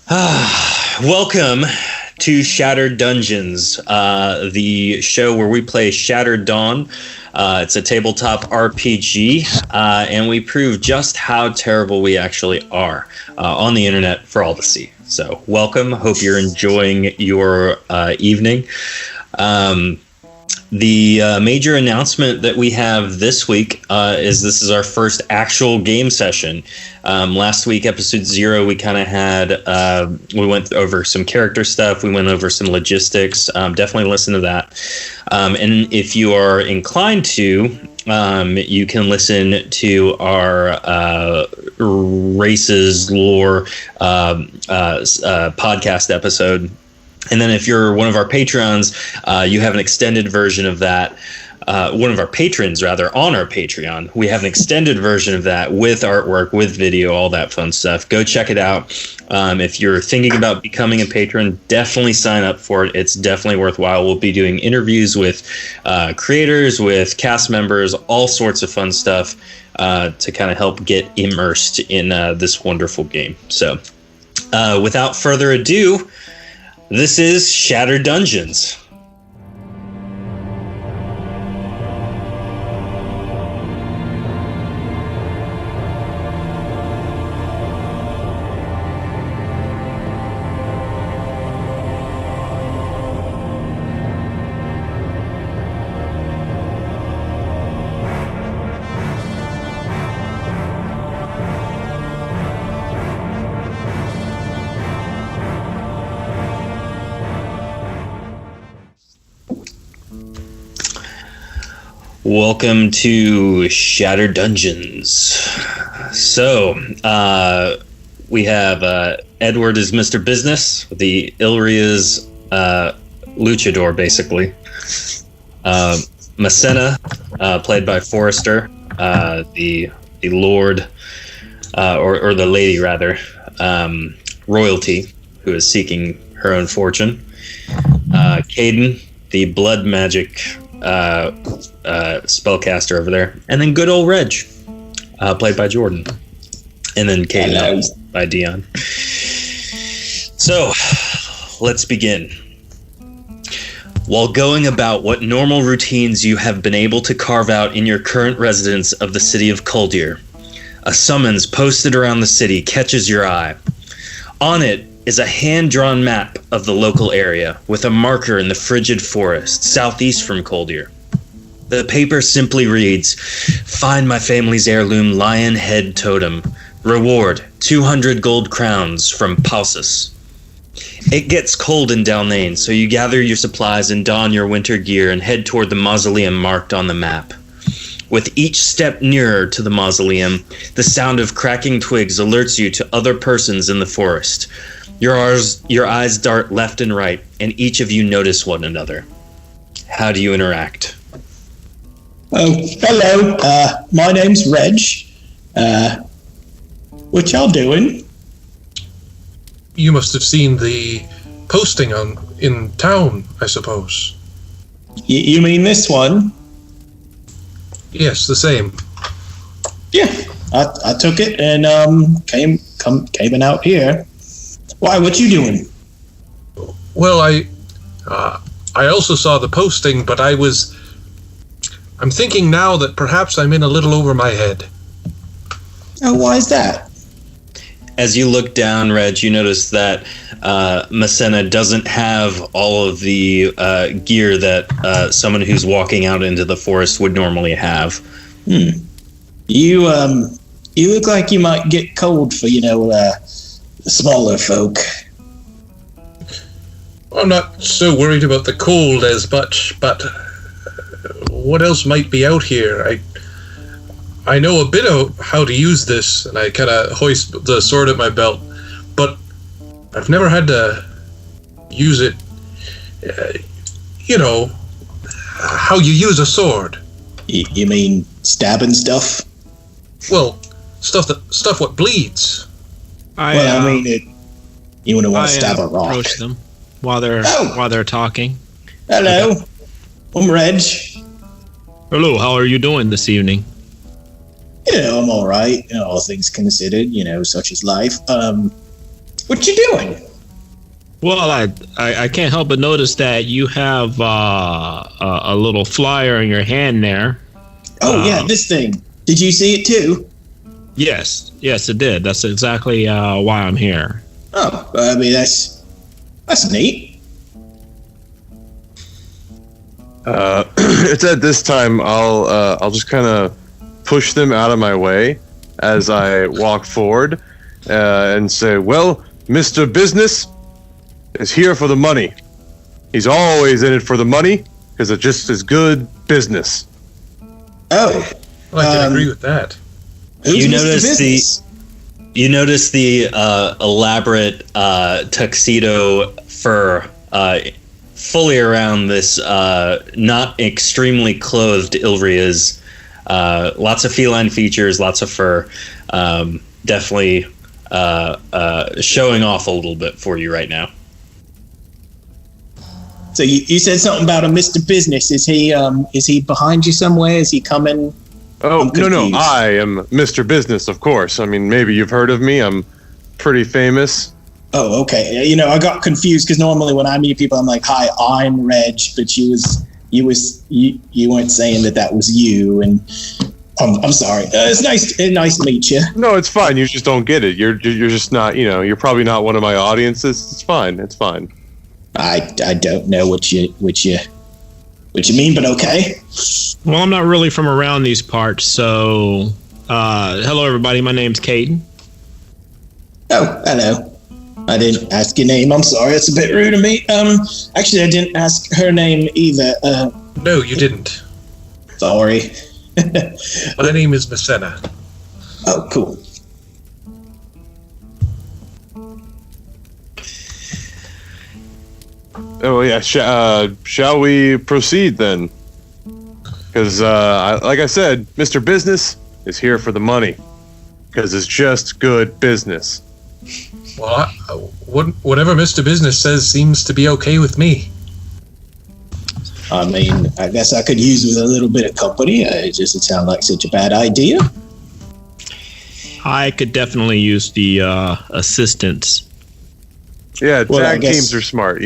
Welcome to Shattered Dungeons, the show where we play Shattered Dawn. It's a tabletop RPG, and we prove just how terrible we actually are on the internet for all to see. So welcome. Hope you're enjoying your evening. The major announcement that we have this week is this is our first actual game session. Last week, episode 0, we kind of had, we went over some character stuff. We went over some logistics. Definitely listen to that. And if you are inclined to, you can listen to our races lore podcast episode. And then if you're one of our patrons, you have an extended version of that. One of our patrons, rather, on our Patreon. We have an extended version of that with artwork, with video, all that fun stuff. Go check it out. If you're thinking about becoming a patron, definitely sign up for it. It's definitely worthwhile. We'll be doing interviews with creators, with cast members, all sorts of fun stuff to kind of help get immersed in this wonderful game. So without further ado, this is Shattered Dungeons. Welcome to Shattered Dungeons. So, we have Edward is Mr. Business, the Ilria's luchador, basically. Masena, played by Forrester, the Lord, or the Lady, rather, Royalty, who is seeking her own fortune. Caden, the blood magic spellcaster over there, and then good old Reg, played by Jordan, and then Caden by Dion. So let's begin. While going about what normal routines you have been able to carve out in your current residence of the city of Kuldir, a summons posted around the city catches your eye. On it is a hand-drawn map of the local area with a marker in the frigid forest southeast from Kuldir. The paper simply reads, "Find my family's heirloom lion head totem. Reward, 200 gold crowns from Pausus." It gets cold in Dalnain, so you gather your supplies and don your winter gear and head toward the mausoleum marked on the map. With each step nearer to the mausoleum, the sound of cracking twigs alerts you to other persons in the forest. Your eyes dart left and right, and each of you notice one another. How do you interact? Oh, hello. My name's Reg. What y'all doing? You must have seen the posting in town, I suppose. You mean this one? Yes, the same. Yeah, I took it and came out here. Why? What you doing? Well, I also saw the posting, but I'm thinking now that perhaps I'm in a little over my head. Oh, why is that? As you look down, Reg, you notice that Masena doesn't have all of the gear that someone who's walking out into the forest would normally have. You look like you might get cold for, the smaller folk. I'm not so worried about the cold as much, but what else might be out here? I know a bit of how to use this, and I kind of hoist the sword at my belt, but I've never had to use it, how you use a sword. You mean stabbing stuff? Well, stuff what bleeds. You wouldn't want to stab a rock. Approach them while they're talking. Hello, I'm Reg. Hello, how are you doing this evening? I'm all right. All things considered, such is life. What you doing? Well, I can't help but notice that you have a little flyer in your hand there. Oh, yeah, this thing. Did you see it too? Yes, it did. That's exactly why I'm here. Oh, I mean, that's neat. It's at this time I'll just kind of push them out of my way as I walk forward and say, "Well, Mr. Business is here for the money. He's always in it for the money because it just is good business." Oh, I can agree with that. You notice the elaborate tuxedo fur fully around this not extremely clothed Ilvria's. Lots of feline features, lots of fur. Definitely showing off a little bit for you right now. So you said something about a Mr. Business. Is he behind you somewhere? Is he coming? Oh, no, I am Mr. Business, of course. I mean, maybe you've heard of me. I'm pretty famous. Oh, okay. You know, I got confused because normally when I meet people, I'm like, "Hi, I'm Reg," but you weren't saying that was you, and I'm sorry. It's nice to meet you. No, it's fine. You just don't get it. You're just not. You're probably not one of my audiences. It's fine. It's fine. I don't know what you mean, but okay. Well, I'm not really from around these parts, so hello everybody. My name's Caden. Oh, hello. I didn't ask your name. I'm sorry. It's a bit rude of me. Actually, I didn't ask her name either. No, you didn't. Sorry. My name is Messena. Oh, cool. Oh yeah. Shall we proceed then? Because, like I said, Mr. Business is here for the money. Because it's just good business. Well, whatever Mr. Business says seems to be okay with me. I mean, I guess I could use with a little bit of company. It doesn't sound like such a bad idea. I could definitely use the assistance. Yeah, tag teams are smart,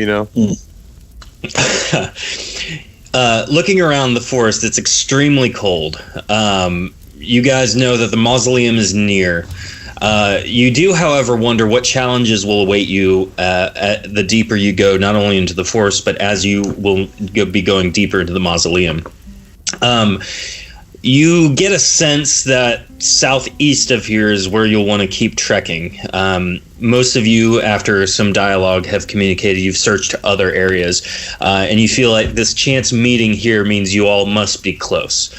Looking around the forest, it's extremely cold. You guys know that the mausoleum is near. You do, however, wonder what challenges will await you the deeper you go, not only into the forest, but as you will be going deeper into the mausoleum. You get a sense that southeast of here is where you'll want to keep trekking. Most of you, after some dialogue, have communicated you've searched other areas, and you feel like this chance meeting here means you all must be close.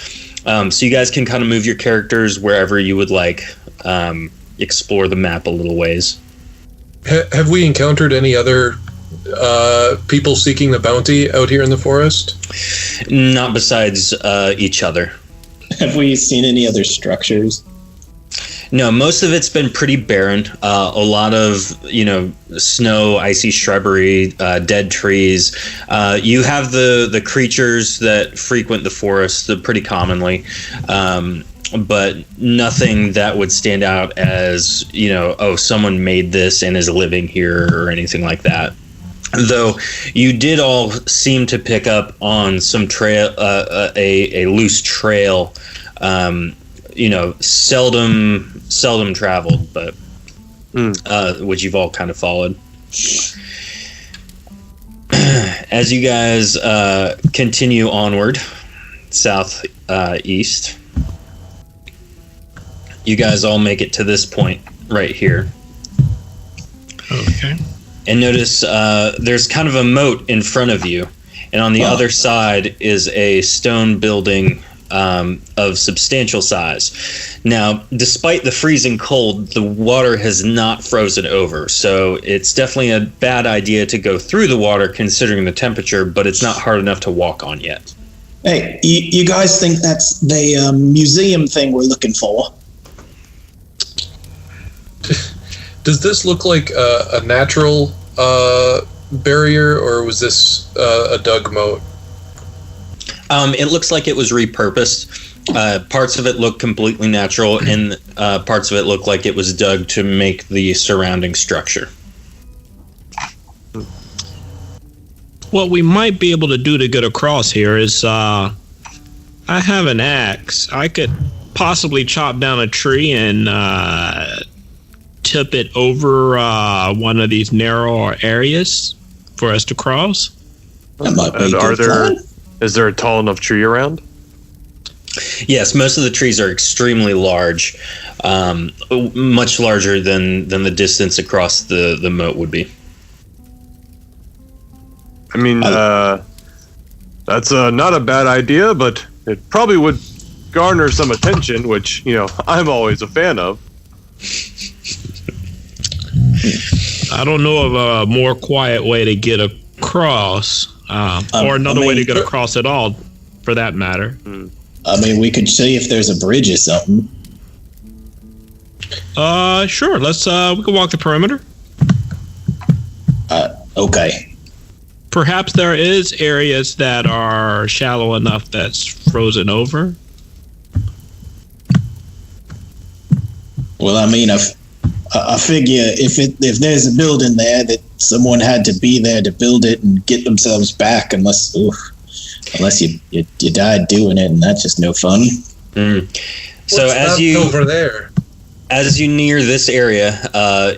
So you guys can kind of move your characters wherever you would like. Explore the map a little ways. Have we encountered any other people seeking the bounty out here in the forest? Not besides each other. Have we seen any other structures? No, most of it's been pretty barren. A lot of, snow, icy shrubbery, dead trees. You have the creatures that frequent the forest pretty commonly. But nothing that would stand out as, someone made this and is living here or anything like that. Though you did all seem to pick up on some trail, a loose trail, seldom traveled, but which you've all kind of followed. As you guys continue onward, southeast. You guys all make it to this point right here. Okay. And notice there's kind of a moat in front of you. And on the other side is a stone building of substantial size. Now, despite the freezing cold, the water has not frozen over. So it's definitely a bad idea to go through the water considering the temperature, but it's not hard enough to walk on yet. Hey, you guys think that's the museum thing we're looking for? Does this look like a natural barrier, or was this a dug moat? It looks like it was repurposed. Parts of it look completely natural, and parts of it look like it was dug to make the surrounding structure. What we might be able to do to get across here is, I have an axe. I could possibly chop down a tree and tip it over one of these narrow areas for us to cross. That might be And a good plan. is there a tall enough tree around? Yes, most of the trees are extremely large, much larger than the distance across the moat would be. I mean, that's not a bad idea, but it probably would garner some attention, which, I'm always a fan of. I don't know of a more quiet way to get across, or another way to get across at all, for that matter. I mean, we could see if there's a bridge or something. Sure. Let's we can walk the perimeter. Okay. Perhaps there is areas that are shallow enough that's frozen over. Well, I mean, I figure if there's a building there that someone had to be there to build it and get themselves back, unless you died doing it, and that's just no fun. So What's over there? As you near this area,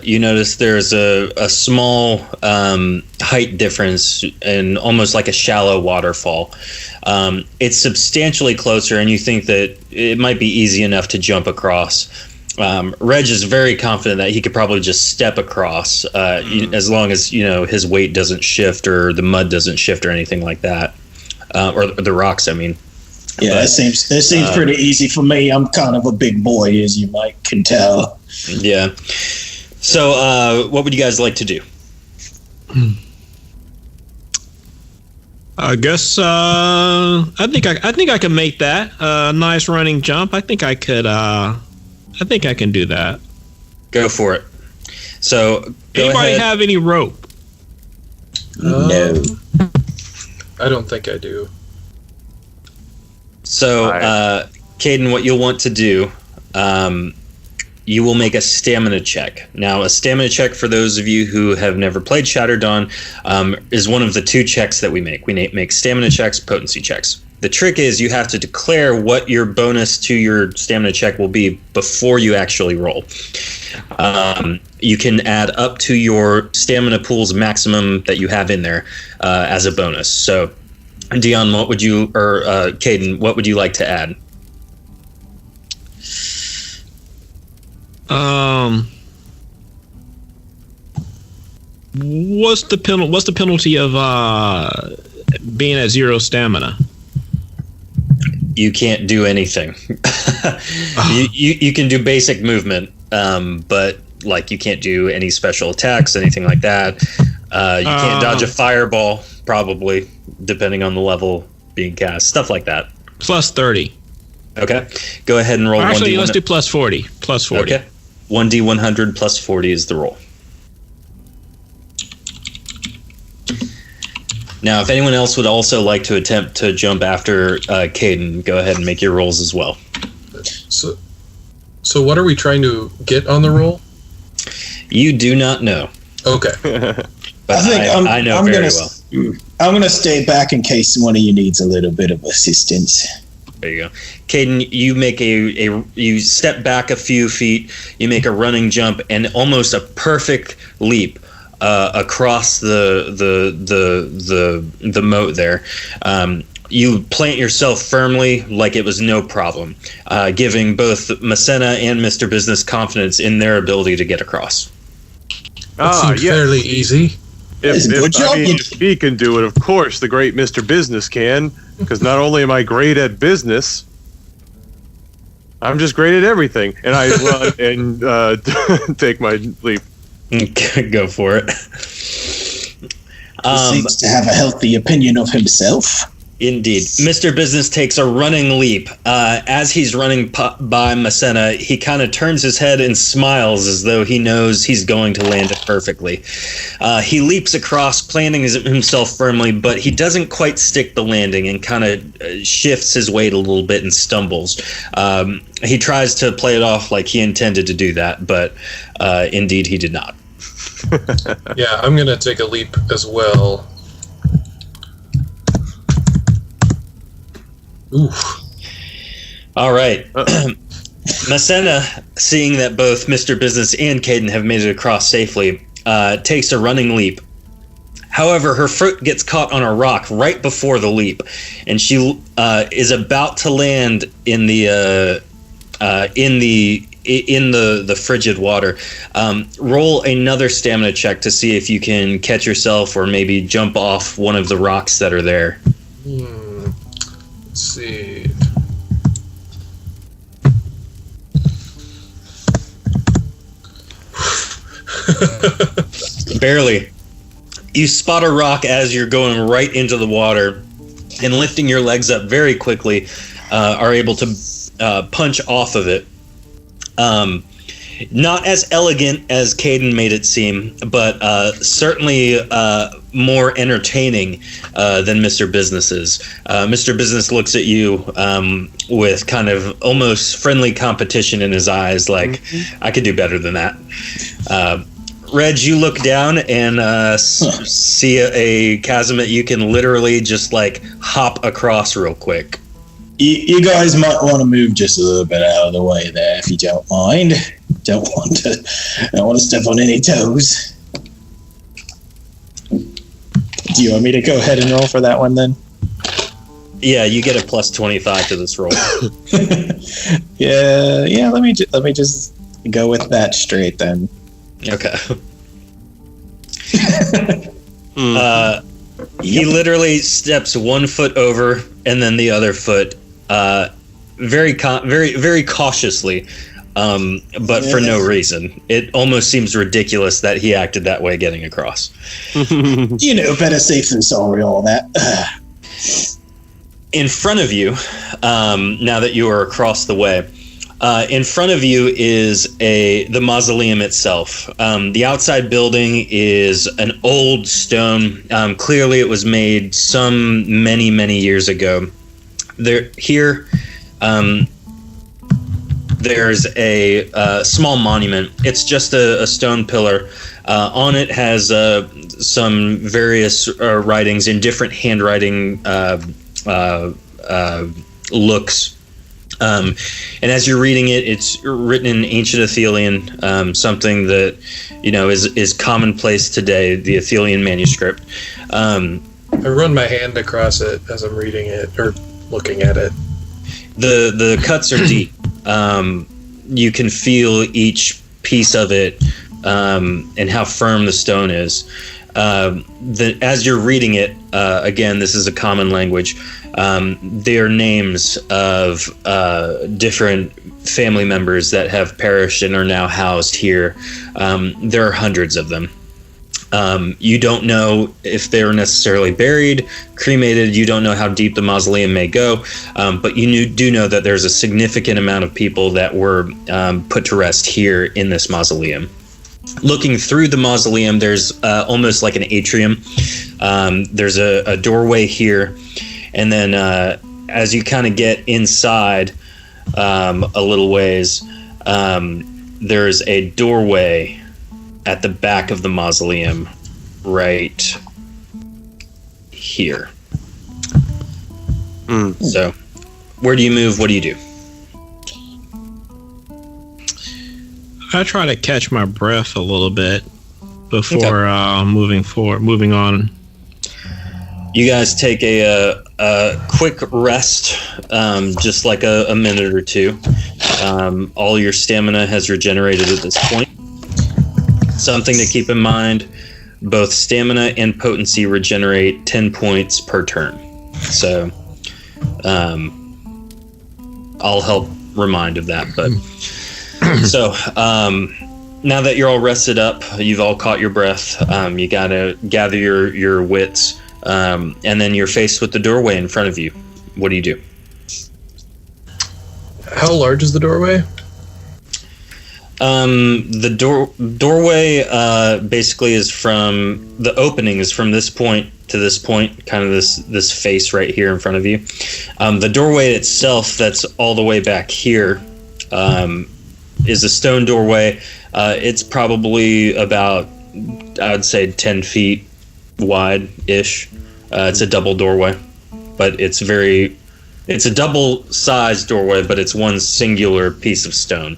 you notice there's a small height difference and almost like a shallow waterfall. It's substantially closer, and you think that it might be easy enough to jump across. Reg is very confident that he could probably just step across, as long as his weight doesn't shift or the mud doesn't shift or anything like that, or the rocks. I mean. Yeah, that seems pretty easy for me. I'm kind of a big boy, as you can tell. Yeah. So, what would you guys like to do? I guess I think I can make that a nice running jump. I think I could. I think I can do that. Go for it. So, anybody have any rope? No. I don't think I do. So, Caden, what you'll want to do, you will make a stamina check. Now, a stamina check, for those of you who have never played Shattered Dawn, is one of the two checks that we make. We make stamina checks, potency checks. The trick is you have to declare what your bonus to your stamina check will be before you actually roll. You can add up to your stamina pool's maximum that you have in there as a bonus. So, Dion, Caden, what would you like to add? What's the penalty of being at 0 stamina? You can't do anything. You can do basic movement, but you can't do any special attacks, anything like that. You can't dodge a fireball, probably, depending on the level being cast. Stuff like that. Plus 30. Okay. Go ahead and roll. Actually, let's do plus 40. Plus 40. Okay. 1d100 plus 40 is the roll. Now, if anyone else would also like to attempt to jump after Caden, go ahead and make your rolls as well. So what are we trying to get on the roll? You do not know. Okay. But I know very well. I'm going to stay back in case one of you needs a little bit of assistance. There you go. Caden, you make you step back a few feet, you make a running jump, and almost a perfect leap across the moat there. You plant yourself firmly like it was no problem, giving both Masena and Mr. Business confidence in their ability to get across. That seems fairly easy. If he can do it, of course, the great Mr. Business can, because not only am I great at business, I'm just great at everything. And I run and take my leap. Go for it. He seems to have a healthy opinion of himself. Indeed. Mr. Business takes a running leap. As he's running by Masena, he kind of turns his head and smiles as though he knows he's going to land it perfectly. He leaps across, planting himself firmly, but he doesn't quite stick the landing and kind of shifts his weight a little bit and stumbles. He tries to play it off like he intended to do that, but indeed he did not. Yeah, I'm gonna take a leap as well. Oof. All right. Masena, seeing that both Mr. Business and Caden have made it across safely, takes a running leap. However, her foot gets caught on a rock right before the leap, and she is about to land in the frigid water. Roll another stamina check to see if you can catch yourself or maybe jump off one of the rocks that are there. Let's see. Barely. You spot a rock as you're going right into the water, and lifting your legs up very quickly, are able to punch off of it. Not as elegant as Caden made it seem, but certainly more entertaining than Mr. Business's. Mr. Business looks at you with kind of almost friendly competition in his eyes, like, I could do better than that. Reg, you look down and see a chasm that you can literally just like hop across real quick. You guys might want to move just a little bit out of the way there, if you don't mind. Don't want to step on any toes. Do you want me to go ahead and roll for that one then? Yeah, you get a plus 25 to this roll. Yeah. Let me just go with that straight then. Okay. He literally steps 1 foot over and then the other foot, very cautiously, but for no reason. It almost seems ridiculous that he acted that way getting across. Better safe than sorry, all that. In front of you, now that you are across the way, in front of you is the mausoleum itself. The outside building is an old stone. Clearly, it was made many years ago. There's a small monument. It's just a stone pillar. On it has some various writings in different handwriting looks. And as you're reading it, it's written in ancient Athelian, something that is commonplace today, the Athelian manuscript. I run my hand across it as I'm reading it or looking at it. The cuts are deep. You can feel each piece of it, and how firm the stone is. As you're reading it, again, this is a common language. They are names of different family members that have perished and are now housed here. There are hundreds of them. You don't know if they were necessarily buried, cremated. You don't know how deep the mausoleum may go, but you do know that there's a significant amount of people that were put to rest here in this mausoleum. Looking through the mausoleum, there's almost like an atrium. There's a doorway here, and then as you kind of get inside a little ways, there's a doorway at the back of the mausoleum right here. So, where do you move? What do you do? I try to catch my breath a little bit before moving on. You guys take a quick rest, just like a minute or two. All your stamina has regenerated at this point. Something to keep in mind, both stamina and potency regenerate 10 points per turn. So I'll help remind of that. But so now that you're all rested up, you've all caught your breath, you gotta gather your wits, and then you're faced with the doorway in front of you. What do you do? How large is the doorway? The doorway basically is from the opening is from this point to this point, kind of this face right here in front of you. The doorway itself, that's all the way back here, is a stone doorway. It's probably about I would say 10 feet wide-ish. It's a double doorway, but it's a double-sized doorway, but it's one singular piece of stone.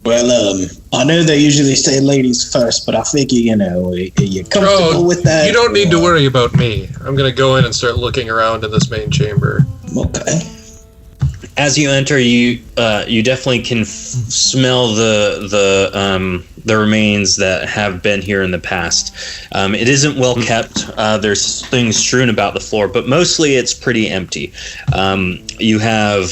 Well, I know they usually say ladies first, but I figure, are you comfortable with that? You don't need to worry about me. I'm going to go in and start looking around in this main chamber. Okay. As you enter, you definitely can smell the remains that have been here in the past. It isn't well kept. There's things strewn about the floor, but mostly it's pretty empty. You have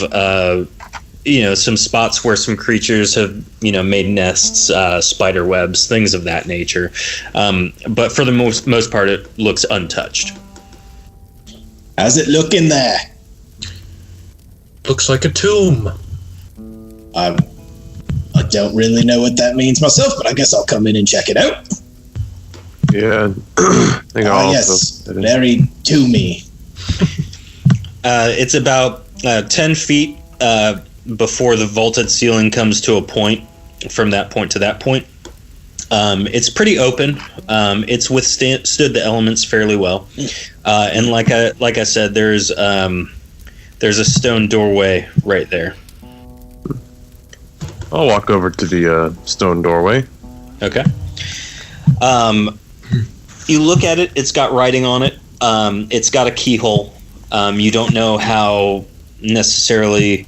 some spots where some creatures have made nests, spider webs, things of that nature. But for the most part, it looks untouched. How's it looking there? Looks like a tomb. I don't really know what that means myself, but I guess I'll come in and check it out. Yeah. Yes, very toomy. It's about 10 feet before the vaulted ceiling comes to a point. From that point to that point, it's pretty open. It's withstood the elements fairly well, and like I said, there's a stone doorway right there. I'll walk over to the stone doorway. Okay. You look at it. It's got writing on it. It's got a keyhole. You don't know how necessarily.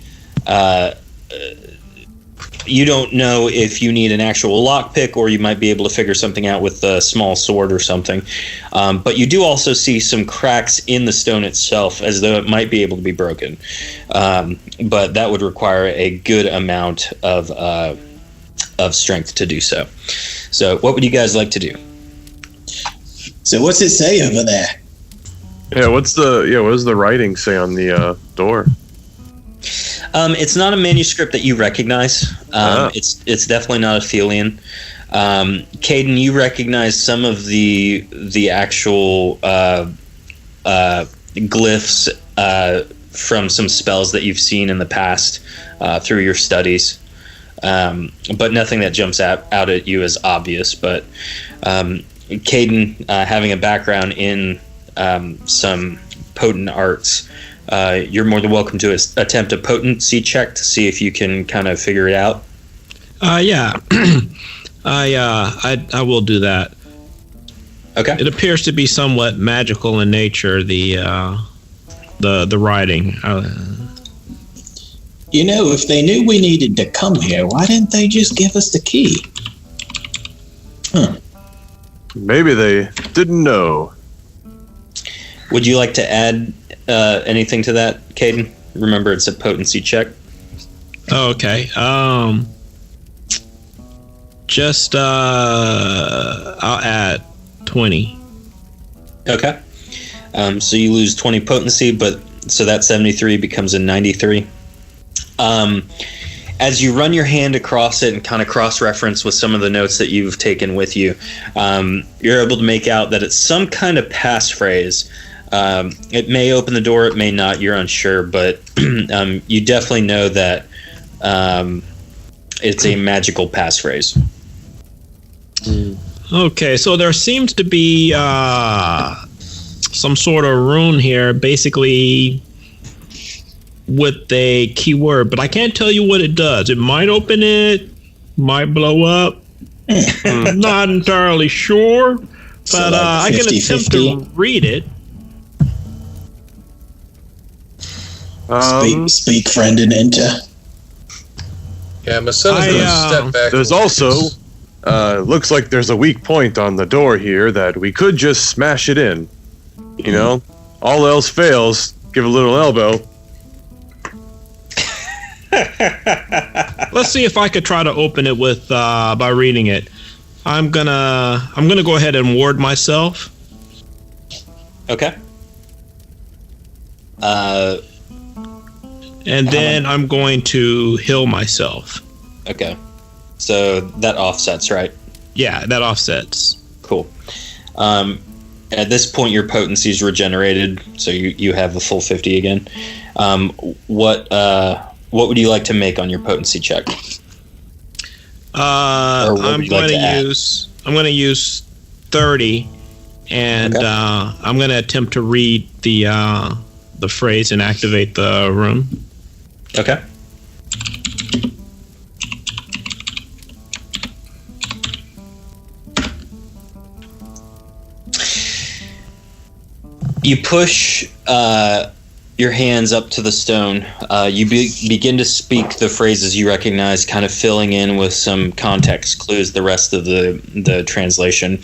You don't know if you need an actual lockpick, or you might be able to figure something out with a small sword or something. But you do also see some cracks in the stone itself, as though it might be able to be broken. But that would require a good amount of strength to do so. So, what would you guys like to do? So, what's it say over there? Yeah, what does the writing say on the door? It's not a manuscript that you recognize. It's definitely not Athelian. Caden, you recognize some of the actual glyphs from some spells that you've seen in the past through your studies, but nothing that jumps out at you as obvious. But Caden, having a background in some potent arts, you're more than welcome to attempt a potency check to see if you can kind of figure it out. Yeah. I will do that. Okay. It appears to be somewhat magical in nature, the writing. If they knew we needed to come here, why didn't they just give us the key? Maybe they didn't know. Would you like to add anything to that, Caden? Remember, it's a potency check. Oh, okay. I'll add 20. Okay. So you lose 20 potency, so that 73 becomes a 93. As you run your hand across it and kind of cross-reference with some of the notes that you've taken with you, you're able to make out that it's some kind of passphrase. It may open the door, it may not, you're unsure, but you definitely know that it's a magical passphrase. Okay, so there seems to be some sort of rune here, basically with a keyword, but I can't tell you what it does. It might open it, might blow up. I'm not entirely sure, but I can attempt to read it. Speak, friend, and enter. Yeah, my son is going to step back. There's also, looks like there's a weak point on the door here that we could just smash it in. All else fails, give a little elbow. Let's see if I could try to open it with by reading it. I'm gonna go ahead and ward myself. Okay. And then I'm going to heal myself. Okay. So that offsets, right? Yeah, that offsets. Cool. At this point, your potency is regenerated, so you have a full 50 again. What would you like to make on your potency check? would you like to add? I'm going to use 30, and Okay. I'm going to attempt to read the phrase and activate the rune. Okay. You push your hands up to the stone. You begin to speak the phrases you recognize, kind of filling in with some context clues the rest of the translation.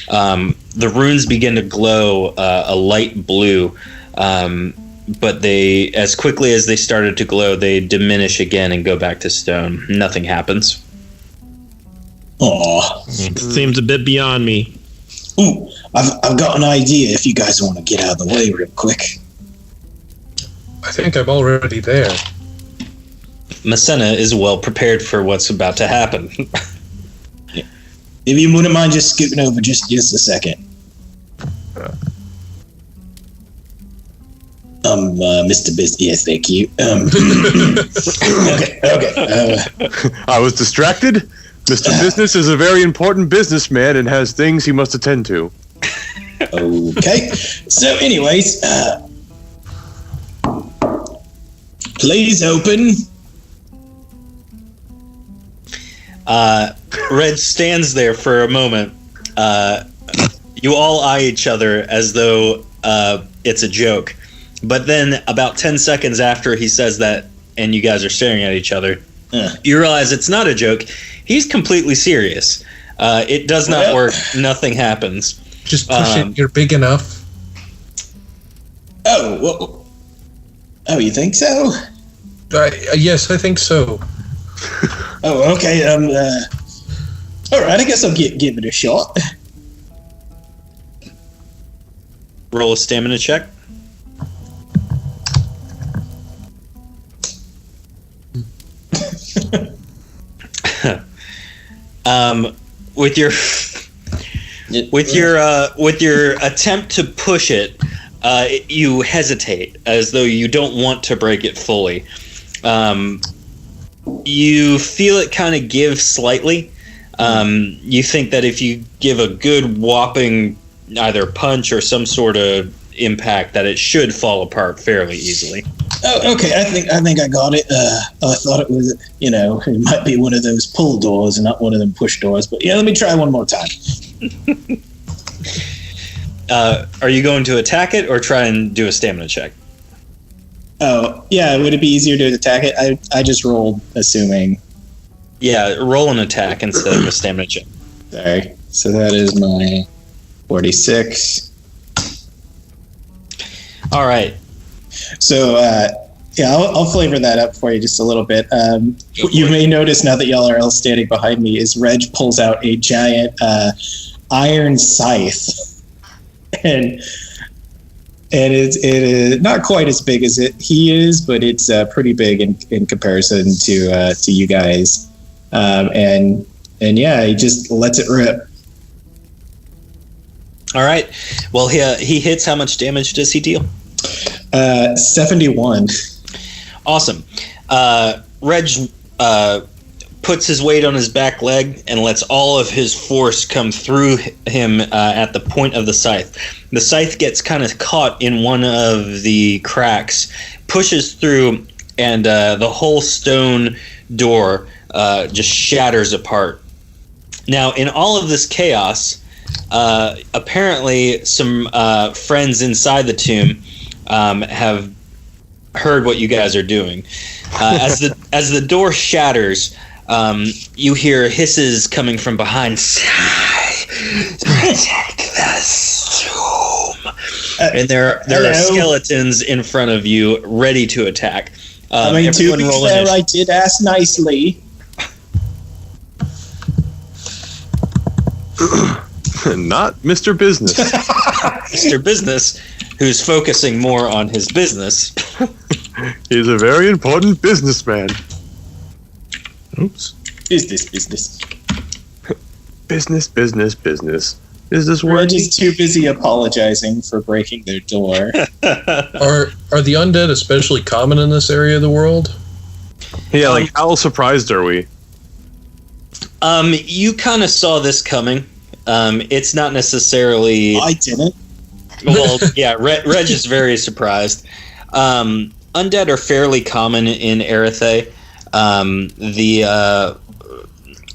The runes begin to glow a light blue, but they, as quickly as they started to glow, they diminish again and go back to stone. Nothing happens. Aw. Seems a bit beyond me. Ooh, I've got an idea if you guys want to get out of the way real quick. I think I'm already there. Masena is well prepared for what's about to happen. If you wouldn't mind just scooting over just a second. Mr. Business, yes, thank you. Okay. I was distracted. Mr. Business is a very important businessman and has things he must attend to. Okay. So, anyways, please open. Red stands there for a moment. You all eye each other as though it's a joke. But then about 10 seconds after he says that and you guys are staring at each other, you realize it's not a joke. He's completely serious. It does not work. Nothing happens. Just push it. You're big enough. Oh, well, you think so? Yes, I think so. Oh, okay. All right. I guess I'll give it a shot. Roll a stamina check. With your attempt to push it, you hesitate as though you don't want to break it fully. You feel it kind of give slightly. You think that if you give a good whopping either punch or some sort of impact, that it should fall apart fairly easily. Oh, okay. I think I got it. I thought it was, it might be one of those pull doors and not one of them push doors. But yeah, let me try one more time. Are you going to attack it or try and do a stamina check? Oh, yeah. Would it be easier to attack it? I just rolled, assuming. Yeah, roll an attack instead of a stamina check. Sorry. So that is my 46. All right. So, I'll flavor that up for you just a little bit. You may notice now that y'all are all standing behind me is Reg pulls out a giant iron scythe. And it is not quite as big as he is, but it's pretty big in comparison to you guys. And yeah, he just lets it rip. All right. Well, he hits. How much damage does he deal? 71. Awesome. Reg puts his weight on his back leg and lets all of his force come through him at the point of the scythe. The scythe gets kind of caught in one of the cracks, pushes through, and the whole stone door just shatters apart. Now, in all of this chaos, apparently some friends inside the tomb have heard what you guys are doing. As the door shatters, you hear hisses coming from behind. Protect this tomb. And there are skeletons in front of you, ready to attack. To be fair, I did ask nicely. Not Mr. Business. Mr. Business, who's focusing more on his business. He's a very important businessman. Oops. Business. Business. Is this We're working? just too busy apologizing for breaking their door. Are the undead especially common in this area of the world? Yeah, how surprised are we? You kind of saw this coming. It's not necessarily. I didn't. Well, yeah, Reg is very surprised. Undead are fairly common in Erethe.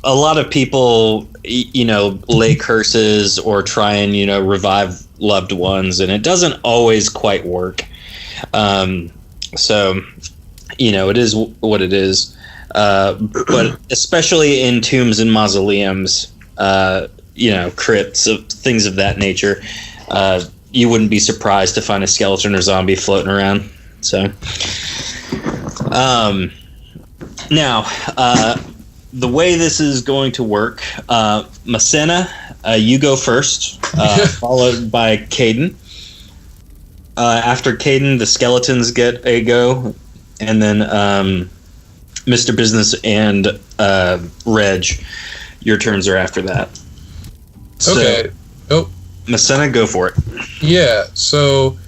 A lot of people, lay curses or try and, revive loved ones, and it doesn't always quite work. So, it is what it is. But especially in tombs and mausoleums, crypts, things of that nature, you wouldn't be surprised to find a skeleton or zombie floating around. So, now, the way this is going to work, Masena, you go first, followed by Caden. After Caden, the skeletons get a go, and then Mr. Business and Reg, your turns are after that. Okay. So, Masena, go for it. Yeah, so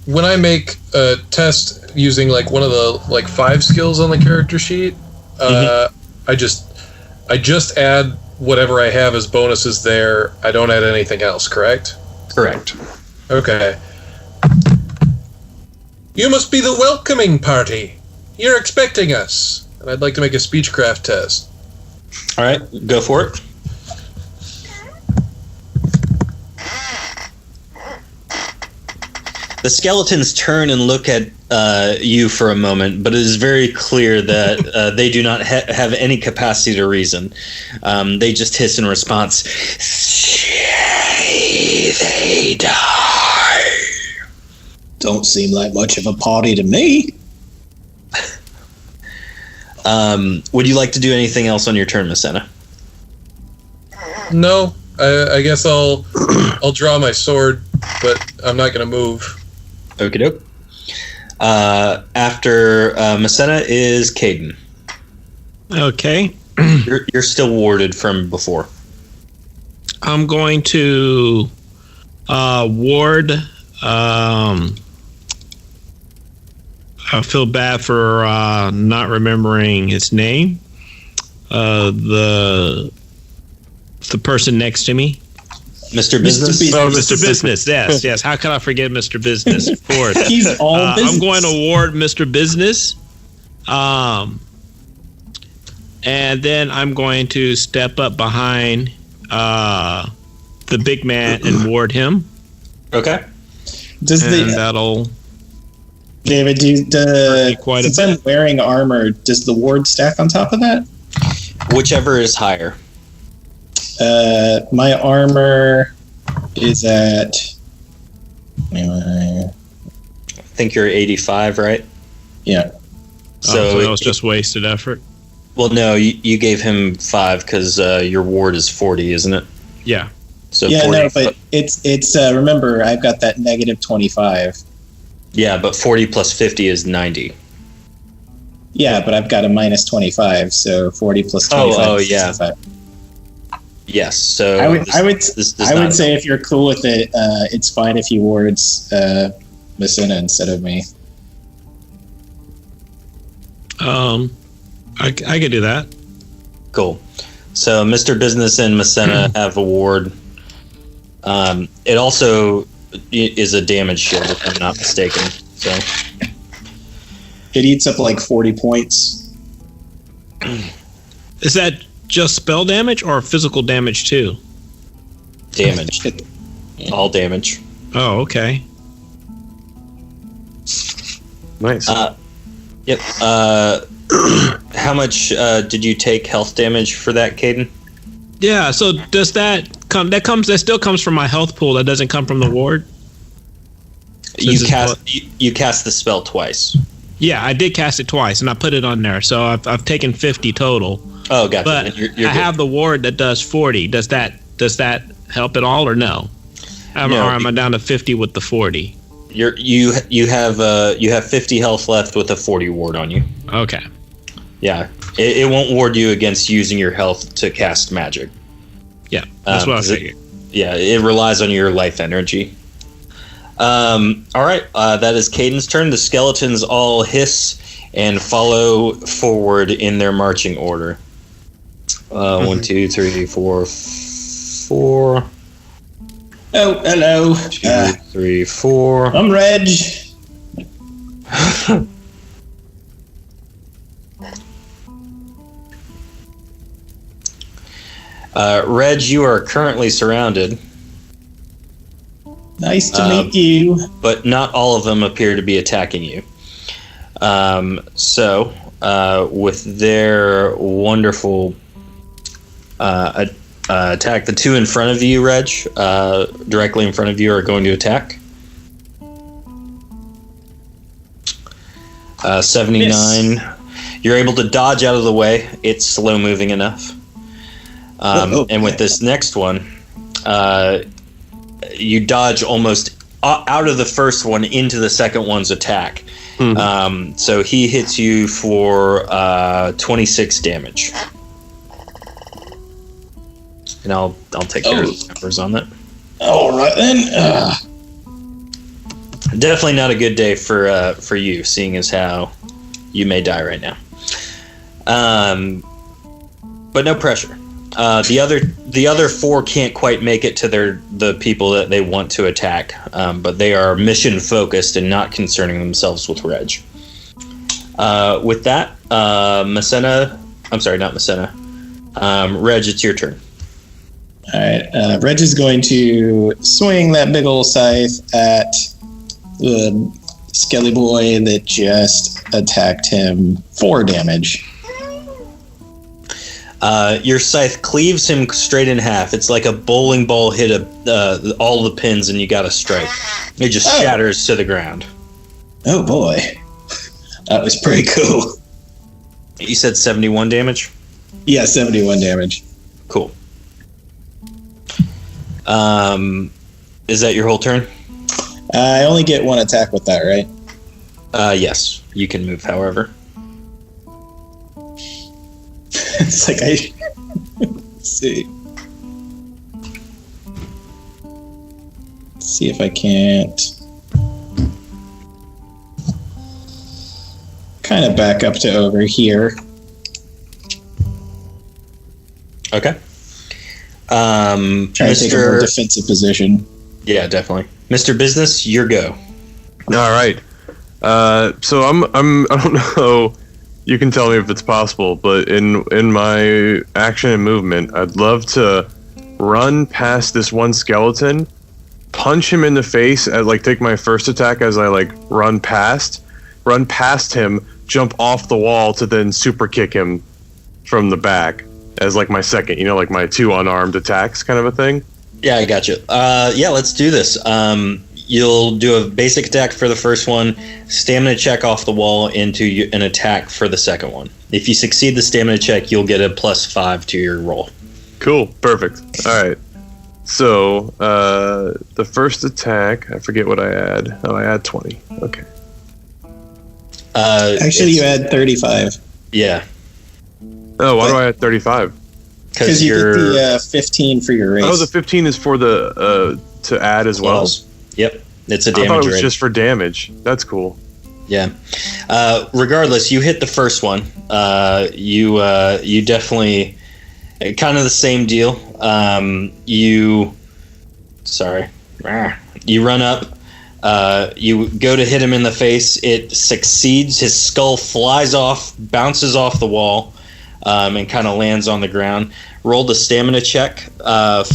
when I make a test using one of the 5 skills on the character sheet, I just add whatever I have as bonuses there. I don't add anything else, correct? Correct. Okay. You must be the welcoming party. You're expecting us. And I'd like to make a speechcraft test. All right, go for it. The skeletons turn and look at you for a moment, but it is very clear that they do not have any capacity to reason. They just hiss in response, "Say they die." Don't seem like much of a party to me. Would you like to do anything else on your turn, Masena? No, I guess I'll draw my sword, but I'm not going to move. Okie doke. After Masena is Caden. Okay. You're still warded from before. I'm going to ward. I feel bad for not remembering his name. The person next to me. Mr. Business? Oh, Mr. Business. Yes. How can I forget Mr. Business? Of course. He's all business. I'm going to ward Mr. Business. And then I'm going to step up behind the big man and ward him. Okay. That'll... David, since I'm wearing armor, does the ward stack on top of that? Whichever is higher. My armor is at... I think you're 85, right? Yeah. So that was just wasted effort? Well, no, you gave him 5 because your ward is 40, isn't it? Yeah. So yeah, 40, no, but it's remember, I've got that negative 25. Yeah, but 40 plus 50 is 90. Yeah, but I've got a minus 25, so 40 plus 25 is 65. Yes, so I would say if you're cool with it, it's fine if he wards Masena instead of me. I could do that. Cool. So Mr. Business and Masena have a ward. It also is a damage shield, if I'm not mistaken. So it eats up like 40 points. Is that just spell damage or physical damage too? Damage. All damage. Oh, okay. Nice. Yep. How much did you take health damage for that, Caden? Yeah, so does that come? That still comes from my health pool. That doesn't come from the ward. You cast the spell twice. Yeah, I did cast it twice, and I put it on there. So I've taken 50 total. Oh, gotcha. But you're I have the ward that does 40. Does that help at all, or no? Or am I down to 50 with the 40? You have 50 health left with a 40 ward on you. Okay. Yeah, it won't ward you against using your health to cast magic. Yeah, that's what I figured. It relies on your life energy. All right, that is Caden's turn. The skeletons all hiss and follow forward in their marching order. 1, 2, 3, 4, 4. Oh, hello. 2, 3, 4. I'm Reg. Reg, you are currently surrounded, Nice to meet you. but not all of them appear to be attacking you. So, with their wonderful attack, the two in front of you, Reg, directly in front of you, are going to attack. 79. Miss. You're able to dodge out of the way. It's slow moving enough. And with this next one, you dodge almost out of the first one into the second one's attack. So he hits you for 26 damage. And I'll take care of the numbers on that. All right then. Definitely not a good day for you, seeing as how you may die right now. But no pressure. The other four can't quite make it to the people that they want to attack, but they are mission focused and not concerning themselves with Reg. With that, Masena, I'm sorry, not Masena. Reg, it's your turn. All right. Reg is going to swing that big old scythe at the skelly boy that just attacked him. 4 damage. Your scythe cleaves him straight in half. It's like a bowling ball hit all the pins, and you got to strike. It just shatters to the ground. Oh boy, that was pretty cool. You said 71 damage? Yeah, 71 damage. Cool. Is that your whole turn? I only get 1 attack with that, right? Yes. You can move, however. It's like let's see. Let's see if I can't kind of back up to over here. Okay. Try to take a more defensive position. Yeah, definitely. Mr. Business, your go. All right. So I don't know. You can tell me if it's possible, but in my action and movement, I'd love to run past this one skeleton, punch him in the face, take my first attack as I run past him, jump off the wall to then super kick him from the back as my second, my 2 unarmed attacks kind of a thing. Yeah, I got you. Yeah, let's do this. You'll do a basic attack for the first one, stamina check off the wall into an attack for the second one. If you succeed the stamina check, you'll get a +5 to your roll. Cool, perfect. All right. So the first attack, I forget what I add. Oh, I add 20. Okay. Actually, you add 35. Yeah. Oh, why do I add 35? Because you get the 15 for your race. Oh, the 15 is for the to add as well. Yep, it's a damage. I thought it was rate. just for damage. That's cool. Yeah. Regardless, you hit the first one. You definitely kind of the same deal. You run up. You go to hit him in the face. It succeeds. His skull flies off, bounces off the wall, and kind of lands on the ground. Roll the stamina check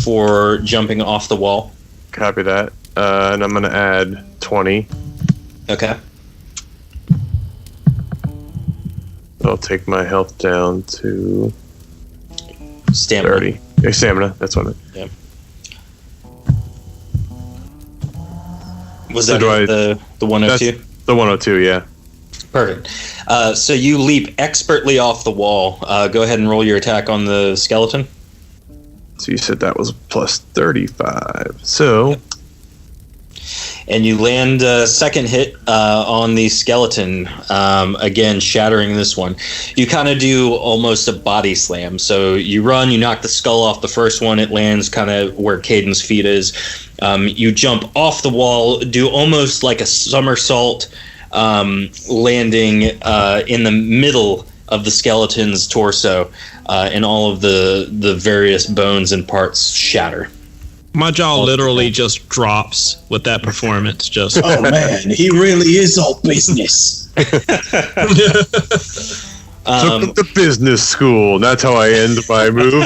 for jumping off the wall. Copy that. And I'm going to add 20. Okay. I'll take my health down to Stamina. 30. Stamina, that's what I meant. Yeah. Was that the 102? That's the 102, yeah. Perfect. So you leap expertly off the wall. Go ahead and roll your attack on the skeleton. So you said that was plus 35. So... And you land a second hit on the skeleton, again, shattering this one. You kind of do almost a body slam. So you run, you knock the skull off the first one, it lands kind of where Caden's feet is. You jump off the wall, do almost like a somersault, landing in the middle of the skeleton's torso, and all of the various bones and parts shatter. My jaw literally just drops with that performance. Just Oh man, he really is all business. Took the business school. That's how I end my move.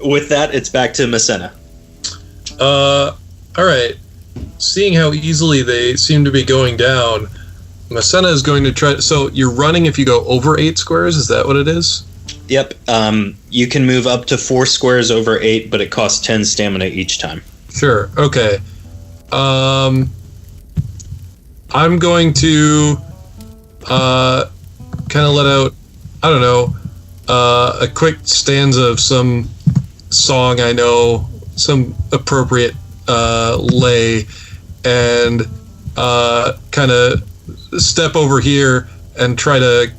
With that, it's back to Masena. All right. Seeing how easily they seem to be going down, Masena is going to try. So you're running if you go over 8 squares. Is that what it is? Yep. You can move up to 4 squares over 8, but it costs 10 stamina each time. Sure. Okay. I'm going to kind of let out, I don't know, a quick stanza of some song I know, some appropriate lay, and kind of step over here and try to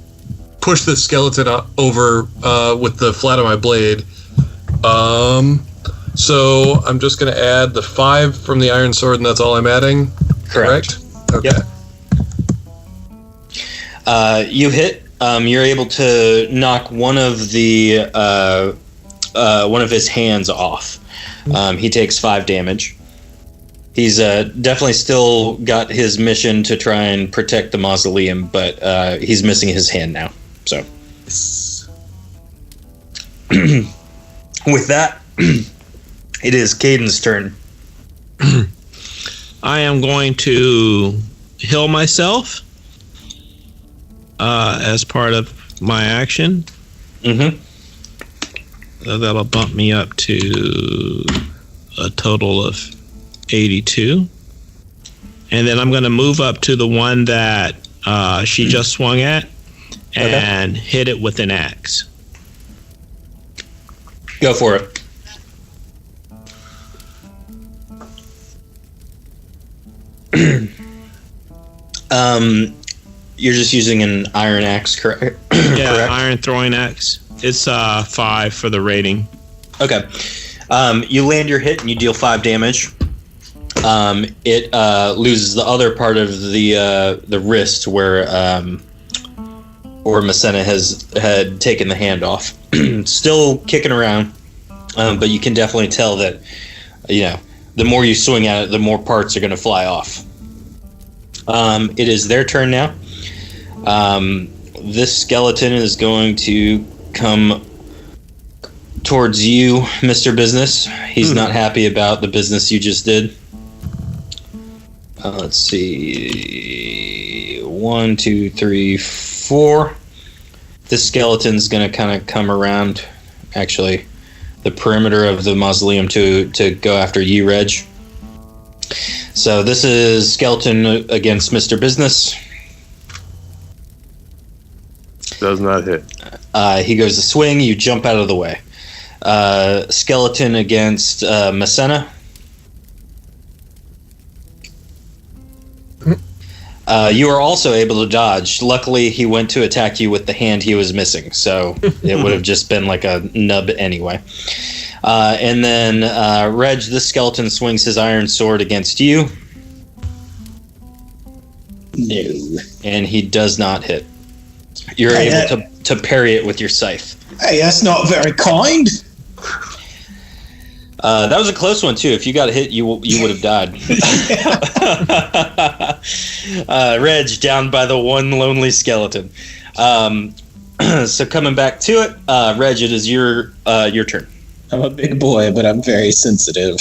push the skeleton over with the flat of my blade. So I'm just going to add the 5 from the iron sword, and that's all I'm adding. Correct? Okay. Yep. You hit. You're able to knock one of his hands off. He takes 5 damage. He's definitely still got his mission to try and protect the mausoleum, but he's missing his hand now. So, with that, it is Caden's turn. I am going to heal myself as part of my action. Mm-hmm. So that'll bump me up to a total of 82. And then I'm going to move up to the one that she just swung at and hit it with an axe. Go for it. You're just using an iron axe, correct? Yeah, correct? iron throwing axe. It's 5 for the rating. Okay. You land your hit and you deal 5 damage. It loses the other part of the wrist where Masena had taken the hand off. Still kicking around, but you can definitely tell that the more you swing at it, the more parts are going to fly off. It is their turn now. This skeleton is going to come towards you, Mr. Business. He's not happy about the business you just did. Let's see. 1, 2, 3, 4. This skeleton's going to kind of come around, actually, the perimeter of the mausoleum to go after you, Reg. So this is skeleton against Mr. Business. Does not hit. He goes to swing. You jump out of the way. Skeleton against Masena. You are also able to dodge. Luckily, he went to attack you with the hand he was missing, so it would have just been like a nub anyway. And then, Reg, this skeleton swings his iron sword against you. No. And he does not hit. You're able to parry it with your scythe. Hey, that's not very kind. That was a close one, too. If you got hit, you would have died. Reg, down by the one lonely skeleton. So coming back to it, Reg, it is your turn. I'm a big boy, but I'm very sensitive.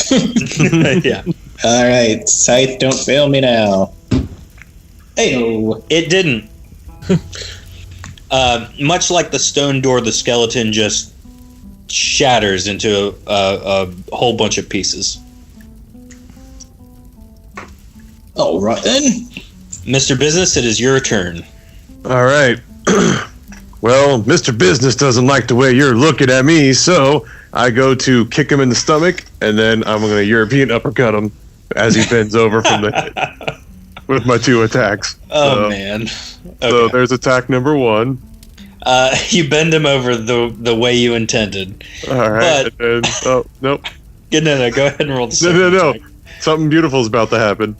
Yeah. All right, scythe, don't fail me now. Hey-o. It didn't. Much like the stone door, the skeleton just shatters into a whole bunch of pieces. All right, then. Mr. Business, it is your turn. All right. Well, Mr. Business doesn't like the way you're looking at me, so I go to kick him in the stomach, and then I'm going to European uppercut him as he bends over from the hit with my 2 attacks. Oh, man. Okay. So there's attack number 1. You bend him over the way you intended. All right. But, and then, oh, nope. No, go ahead and roll the second No. attack. Something beautiful is about to happen.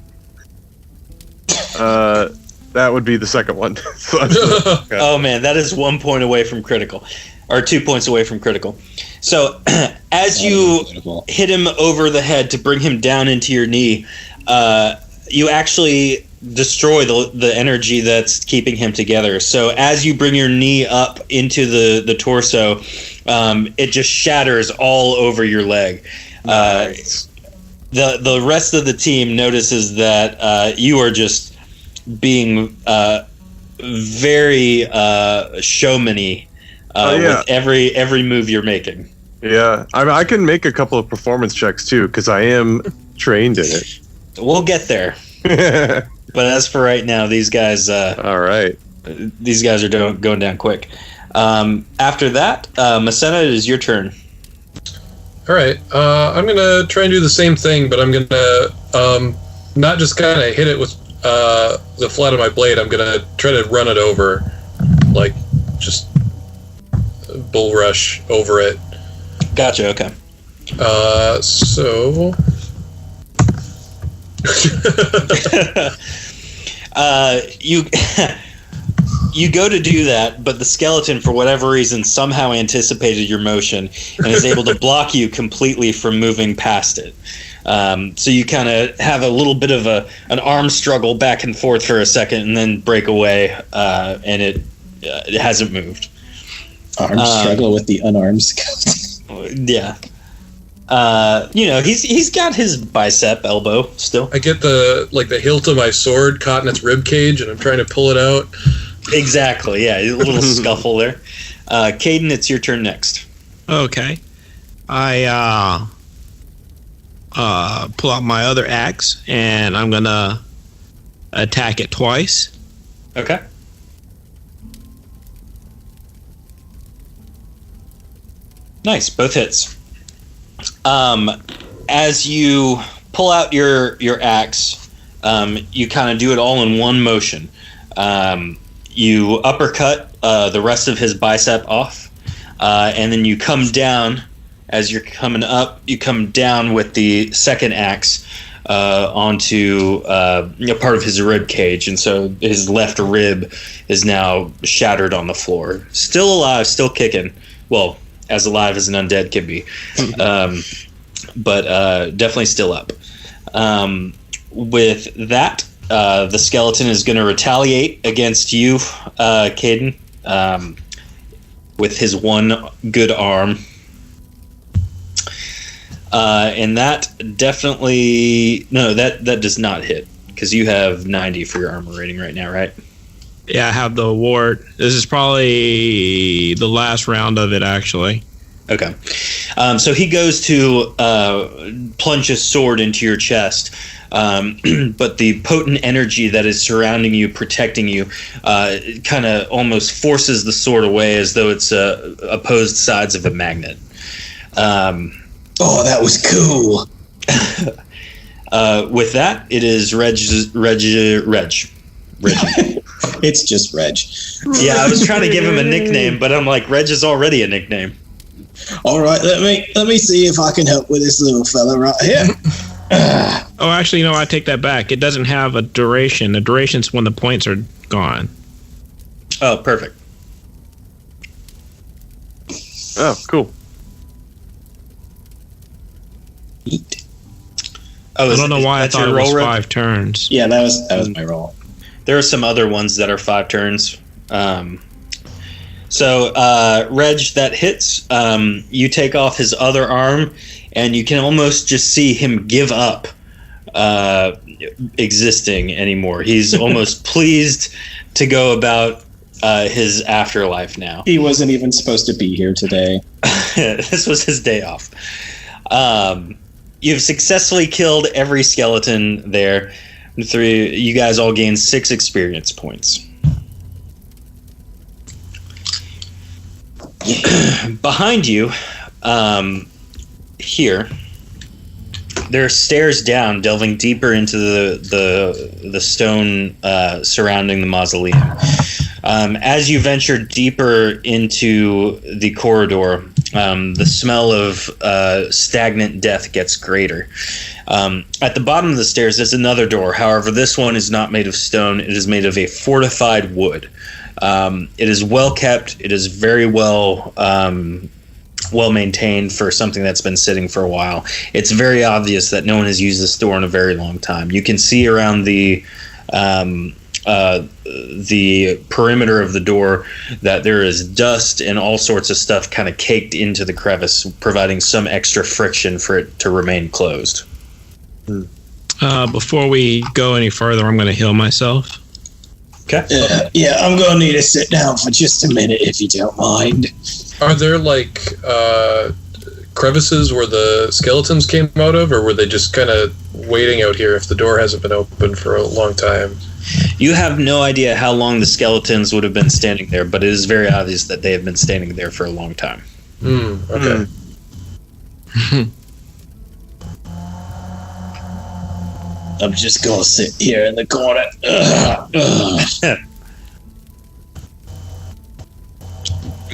That would be the second one. So Oh man, that is 1 point away from critical, or 2 points away from critical. So as you hit him over the head to bring him down into your knee, you actually destroy the energy that's keeping him together. So as you bring your knee up into the torso, it just shatters all over your leg. Nice. The rest of the team notices that you are just being very showman-y with every move you're making. Yeah, I can make a couple of performance checks too because I am trained in it. We'll get there. But as for right now, these guys. All right. These guys are going down quick. After that, Masena, it is your turn. All right. I'm gonna try and do the same thing, but I'm gonna not just kind of hit it with the flat of my blade. I'm gonna try to run it over, like just bull rush over it. Gotcha. Okay. So. You go to do that, but the skeleton, for whatever reason, somehow anticipated your motion and is able to block you completely from moving past it. So you kind of have a little bit of an arm struggle back and forth for a second, and then break away, and it hasn't moved. Arm struggle with the unarmed skeleton. Yeah. He's got his bicep elbow still. I get the hilt of my sword caught in its rib cage, and I'm trying to pull it out. Exactly. Yeah, a little scuffle there. Caden, it's your turn next. Okay. I pull out my other axe, and I'm gonna attack it twice. Okay. Nice, both hits. As you pull out your axe, you kind of do it all in one motion. You uppercut the rest of his bicep off, and then you come down. As you're coming up, you come down with the second axe onto part of his rib cage, and so his left rib is now shattered on the floor. Still alive, still kicking. Well, as alive as an undead can be, but definitely still up. With that, the skeleton is going to retaliate against you, Caden, with his one good arm. And that definitely... No, that does not hit, because you have 90 for your armor rating right now, right? Yeah, I have the ward. This is probably the last round of it, actually. Okay. So he goes to plunge his sword into your chest, but the potent energy that is surrounding you, protecting you, kind of almost forces the sword away as though it's opposed sides of a magnet. Oh, that was cool. With that, it is Reg. It's just Reg. Yeah, I was trying to give him a nickname, but I'm like, Reg is already a nickname. All right, let me see if I can help with this little fella right here. Oh, actually, no, I take that back. It doesn't have a duration. The duration's when the points are gone. Oh, perfect. Oh, cool. Eat. Oh, I don't know why I thought it was 5 turns. Yeah, that was my roll. There are some other ones that are 5 turns. So, Reg, that hits. You take off his other arm, and you can almost just see him give up existing anymore. He's almost pleased to go about his afterlife now. He wasn't even supposed to be here today. This was his day off. You've successfully killed every skeleton there. You guys all gained 6 experience points. Behind you, here, there are stairs down, delving deeper into the stone surrounding the mausoleum. As you venture deeper into the corridor, The smell of stagnant death gets greater. At the bottom of the stairs is another door. However, this one is not made of stone. It is made of a fortified wood. It is well kept. It is very well maintained for something that's been sitting for a while. It's very obvious that no one has used this door in a very long time. You can see around the perimeter of the door that there is dust and all sorts of stuff kind of caked into the crevice, providing some extra friction for it to remain closed. Before we go any further, I'm going to heal myself. Okay. Yeah, I'm going to need to sit down for just a minute if you don't mind. Are there crevices where the skeletons came out of, or were they just kind of waiting out here if the door hasn't been open for a long time? You have no idea how long the skeletons would have been standing there, but it is very obvious that they have been standing there for a long time. Okay. I'm just going to sit here in the corner.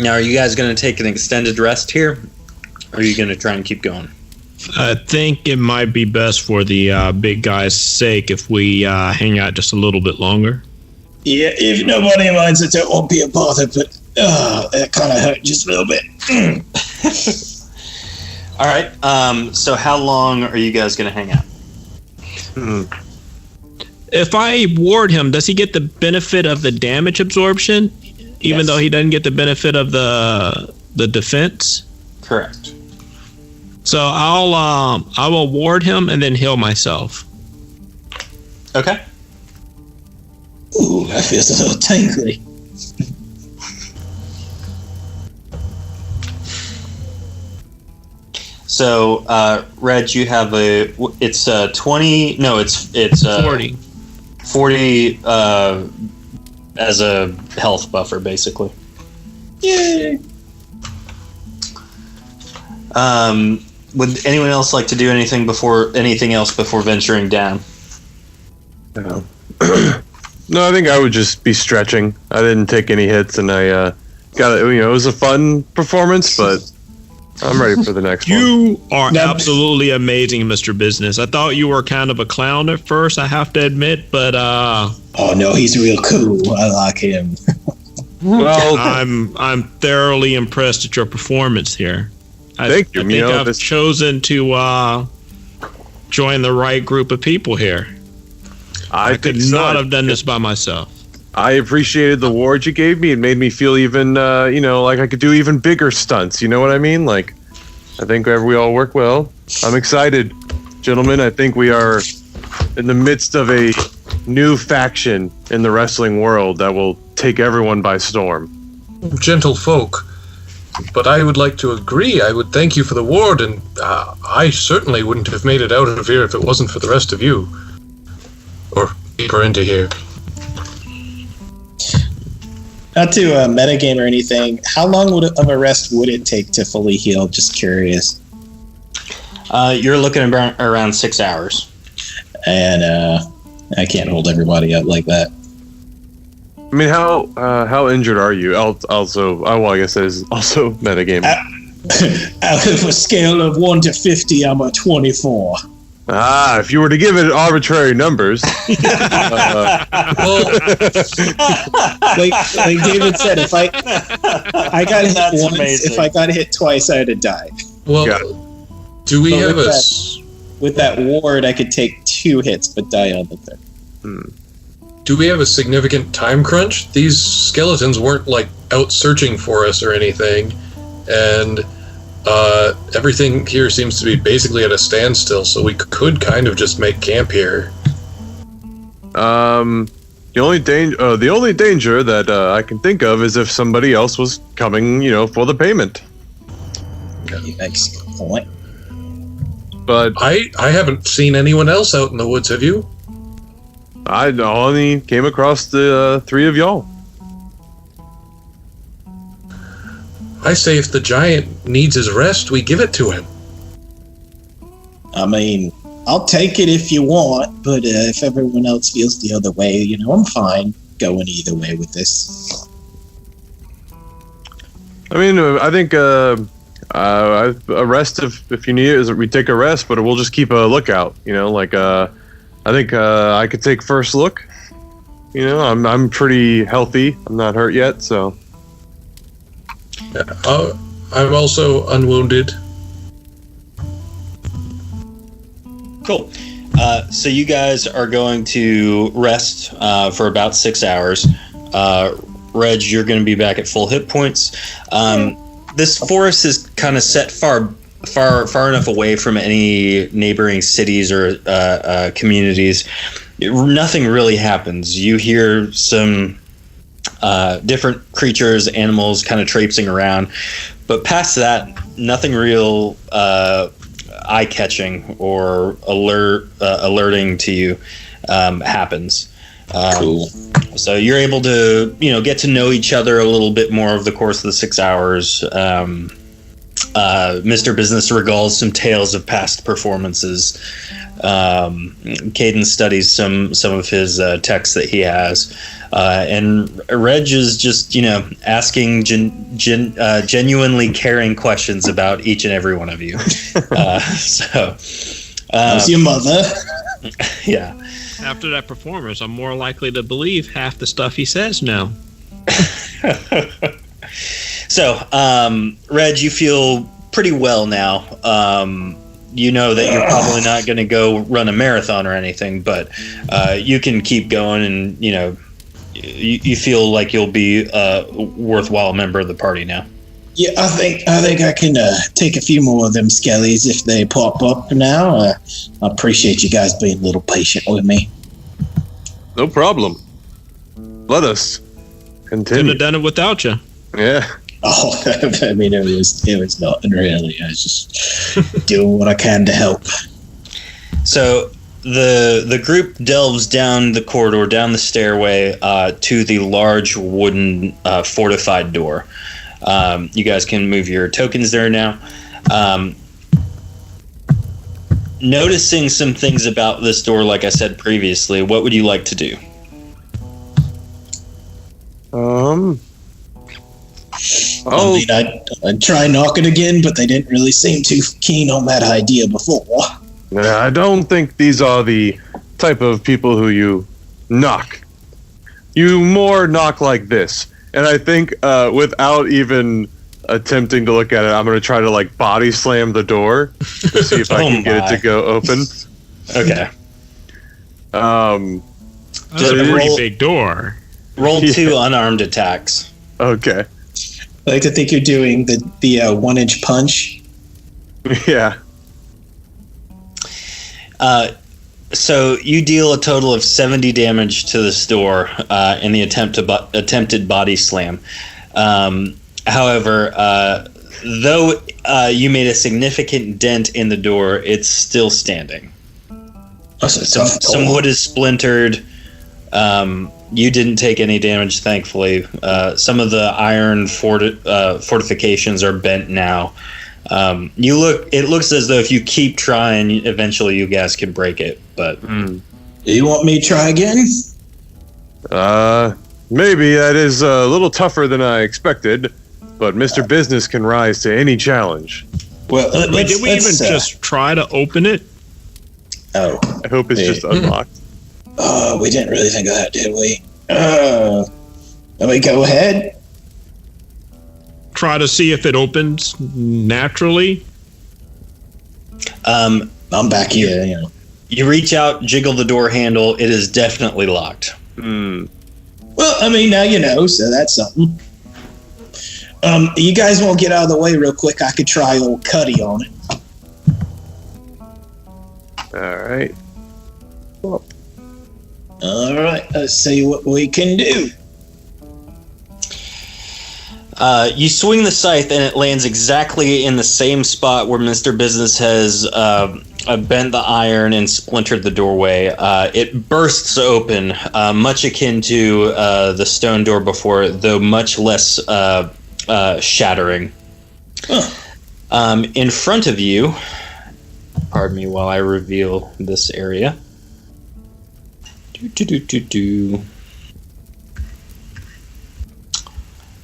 Now, are you guys going to take an extended rest here, or are you going to try and keep going? I think it might be best for the big guy's sake if we hang out just a little bit longer. Yeah, if nobody minds it, it won't be a bother, but that kind of hurt just a little bit. All right. So how long are you guys going to hang out? If I ward him, does he get the benefit of the damage absorption, even though he doesn't get the benefit of the defense? Correct. So I will ward him and then heal myself. Okay. Ooh, that feels a little tingly. So, Reg, you have it's 20. No, it's 40. 40 as a health buffer, basically. Yay! Would anyone else like to do anything else before venturing down? No. No, I think I would just be stretching. I didn't take any hits, and I got it. It was a fun performance, but I'm ready for the next one. You are absolutely amazing, Mr. Business. I thought you were kind of a clown at first, I have to admit, but oh no, he's real cool. I like him. Well, I'm thoroughly impressed at your performance here. Thank you. I think I've chosen to join the right group of people here. I could not have done this by myself. I appreciated the award you gave me. It made me feel even, like I could do even bigger stunts. You know what I mean? Like, I think we all work well. I'm excited. Gentlemen, I think we are in the midst of a new faction in the wrestling world that will take everyone by storm. Gentle folk. But I would like to agree. I would thank you for the award, and I certainly wouldn't have made it out of here if it wasn't for the rest of you. Or deeper into here. Not to metagame or anything, how long of a rest would it take to fully heal? Just curious. You're looking around 6 hours. And I can't hold everybody up like that. I mean, how injured are you? I guess that is also metagame. Out of a scale of 1 to 50, I'm a 24. If you were to give it arbitrary numbers. Like David said, if I got hit once, amazing. If I got hit twice, I'd have died. Well, do we have with that ward, I could take 2 hits but die on the third. Do we have a significant time crunch? These skeletons weren't out searching for us or anything, and everything here seems to be basically at a standstill, so we could kind of just make camp here. The only danger that I can think of is if somebody else was coming, for the payment. Makes a good point. But I haven't seen anyone else out in the woods, have you? I only came across the 3 of y'all. I say if the giant needs his rest, we give it to him. I mean, I'll take it if you want, but if everyone else feels the other way, I'm fine going either way with this. I mean, I think A rest if you need it. We take a rest, but we'll just keep a lookout. I think I could take first look. I'm pretty healthy. I'm not hurt yet, so. I'm also unwounded. Cool. So you guys are going to rest for about 6 hours. Reg, you're going to be back at full hit points. This forest is kind of set far enough away from any neighboring cities or communities. Nothing really happens. You hear some different creatures, animals kind of traipsing around. But past that, nothing real eye-catching or alerting to you happens. Cool. So you're able to, get to know each other a little bit more over the course of the 6 hours. Mr. Business regals some tales of past performances. Caden studies some of his texts that he has. And Reg is just, asking genuinely caring questions about each and every one of you. How's your mother? Yeah. After that performance, I'm more likely to believe half the stuff he says now. So, Reg, you feel pretty well now. You know that you're probably not going to go run a marathon or anything, but you can keep going, and you feel like you'll be a worthwhile member of the party now. Yeah, I think I can take a few more of them skellies if they pop up now. I appreciate you guys being a little patient with me. No problem. Let us Couldn't continue. have done it without you. Yeah. Oh, I mean, it was nothing really. I was just doing what I can to help. So the group delves down the corridor, down the stairway to the large wooden fortified door. You guys can move your tokens there now. Noticing some things about this door, like I said previously, what would you like to do? I'd try knocking again, but they didn't really seem too keen on that idea before. I don't think these are the type of people who you knock. You more knock like this. And I think without even attempting to look at it, I'm going to try to body slam the door to see if I can get it to go open. Okay. That's a pretty big door. Roll 2 unarmed attacks. Okay. I like to think you're doing the 1-inch punch. Yeah. So you deal a total of 70 damage to this door in the attempted body slam. However, though you made a significant dent in the door, it's still standing. Some wood is splintered. You didn't take any damage, thankfully. Some of the iron fortifications are bent now. It looks as though if you keep trying, eventually you guys can break it. But You want me to try again? Maybe that is a little tougher than I expected, but Mr. Business can rise to any challenge. Well, Did we even just try to open it? Oh, I hope it's just unlocked. we didn't really think of that, did we? Let me go ahead. Try to see if it opens naturally? I'm back here, you reach out, jiggle the door handle. It is definitely locked. Well, I mean, now you know, so that's something. You guys won't get out of the way real quick. I could try old Cuddy on it. All right. All right, let's see what we can do. You swing the scythe and it lands exactly in the same spot where Mr. Business has bent the iron and splintered the doorway. It bursts open, much akin to the stone door before, though much less shattering. In front of you, pardon me while I reveal this area.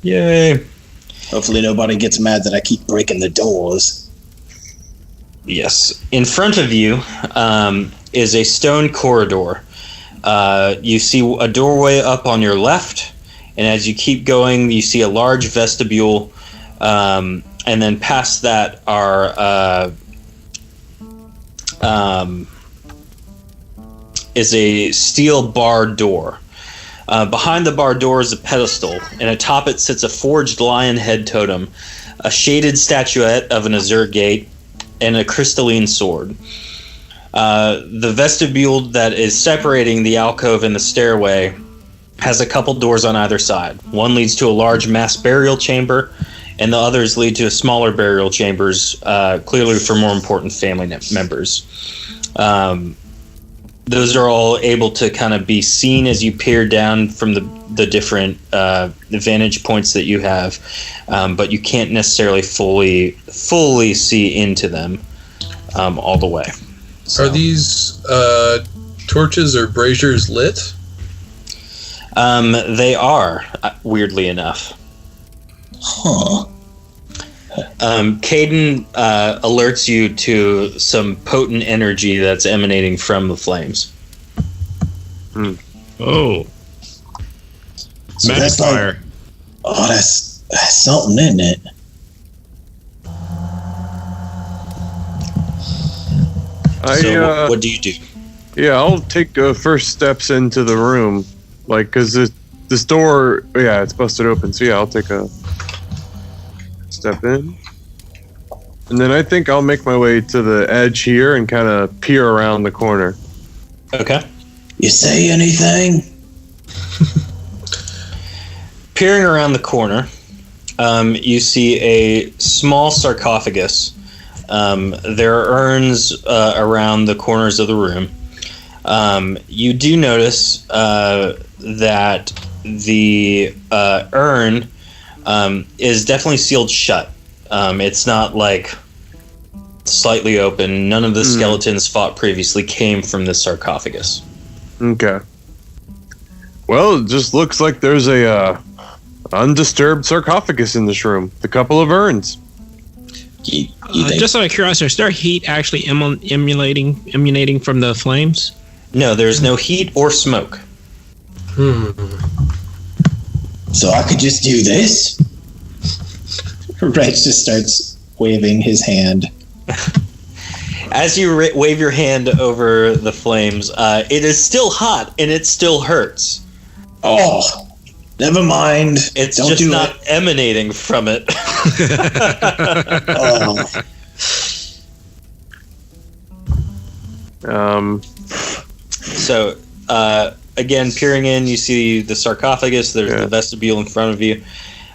Yay. Hopefully nobody gets mad that I keep breaking the doors. Yes. In front of you is a stone corridor. You see a doorway up on your left, and as you keep going, you see a large vestibule, and then past that is a steel barred door. Behind the barred door is a pedestal, and atop it sits a forged lion head totem, a shaded statuette of an azure gate, and a crystalline sword. The vestibule that is separating the alcove and the stairway has a couple doors on either side. One leads to a large mass burial chamber, and the others lead to smaller burial chambers, clearly for more important family members. Those are all able to kind of be seen as you peer down from the different vantage points that you have, but you can't necessarily fully see into them all the way. So, are these torches or braziers lit? They are, weirdly enough. Huh. Caden alerts you to some potent energy that's emanating from the flames. Oh. So Magic that's fire. like, oh, that's something, isn't it? What do you do? Yeah, I'll take first steps into the room, like, because this door, yeah, it's busted open. So yeah, I'll take a step in, and then I think I'll make my way to the edge here and kind of peer around the corner. Okay. You say anything? Peering around the corner, you see a small sarcophagus. There are urns around the corners of the room. You do notice that the urn is definitely sealed shut. It's not like slightly open. None of the skeletons fought previously came from this sarcophagus. Okay. Well, it just looks like there's a undisturbed sarcophagus in this room. A couple of urns. You think? Just out of curiosity, is there heat actually emanating from the flames? No, there's no heat or smoke. So I could just do this? Reg just starts waving his hand. As you wave your hand over the flames, it is still hot and it still hurts. Oh, never mind. It's Don't just do not it. emanating from it. Oh. So, again, peering in, you see the sarcophagus. There's the vestibule in front of you.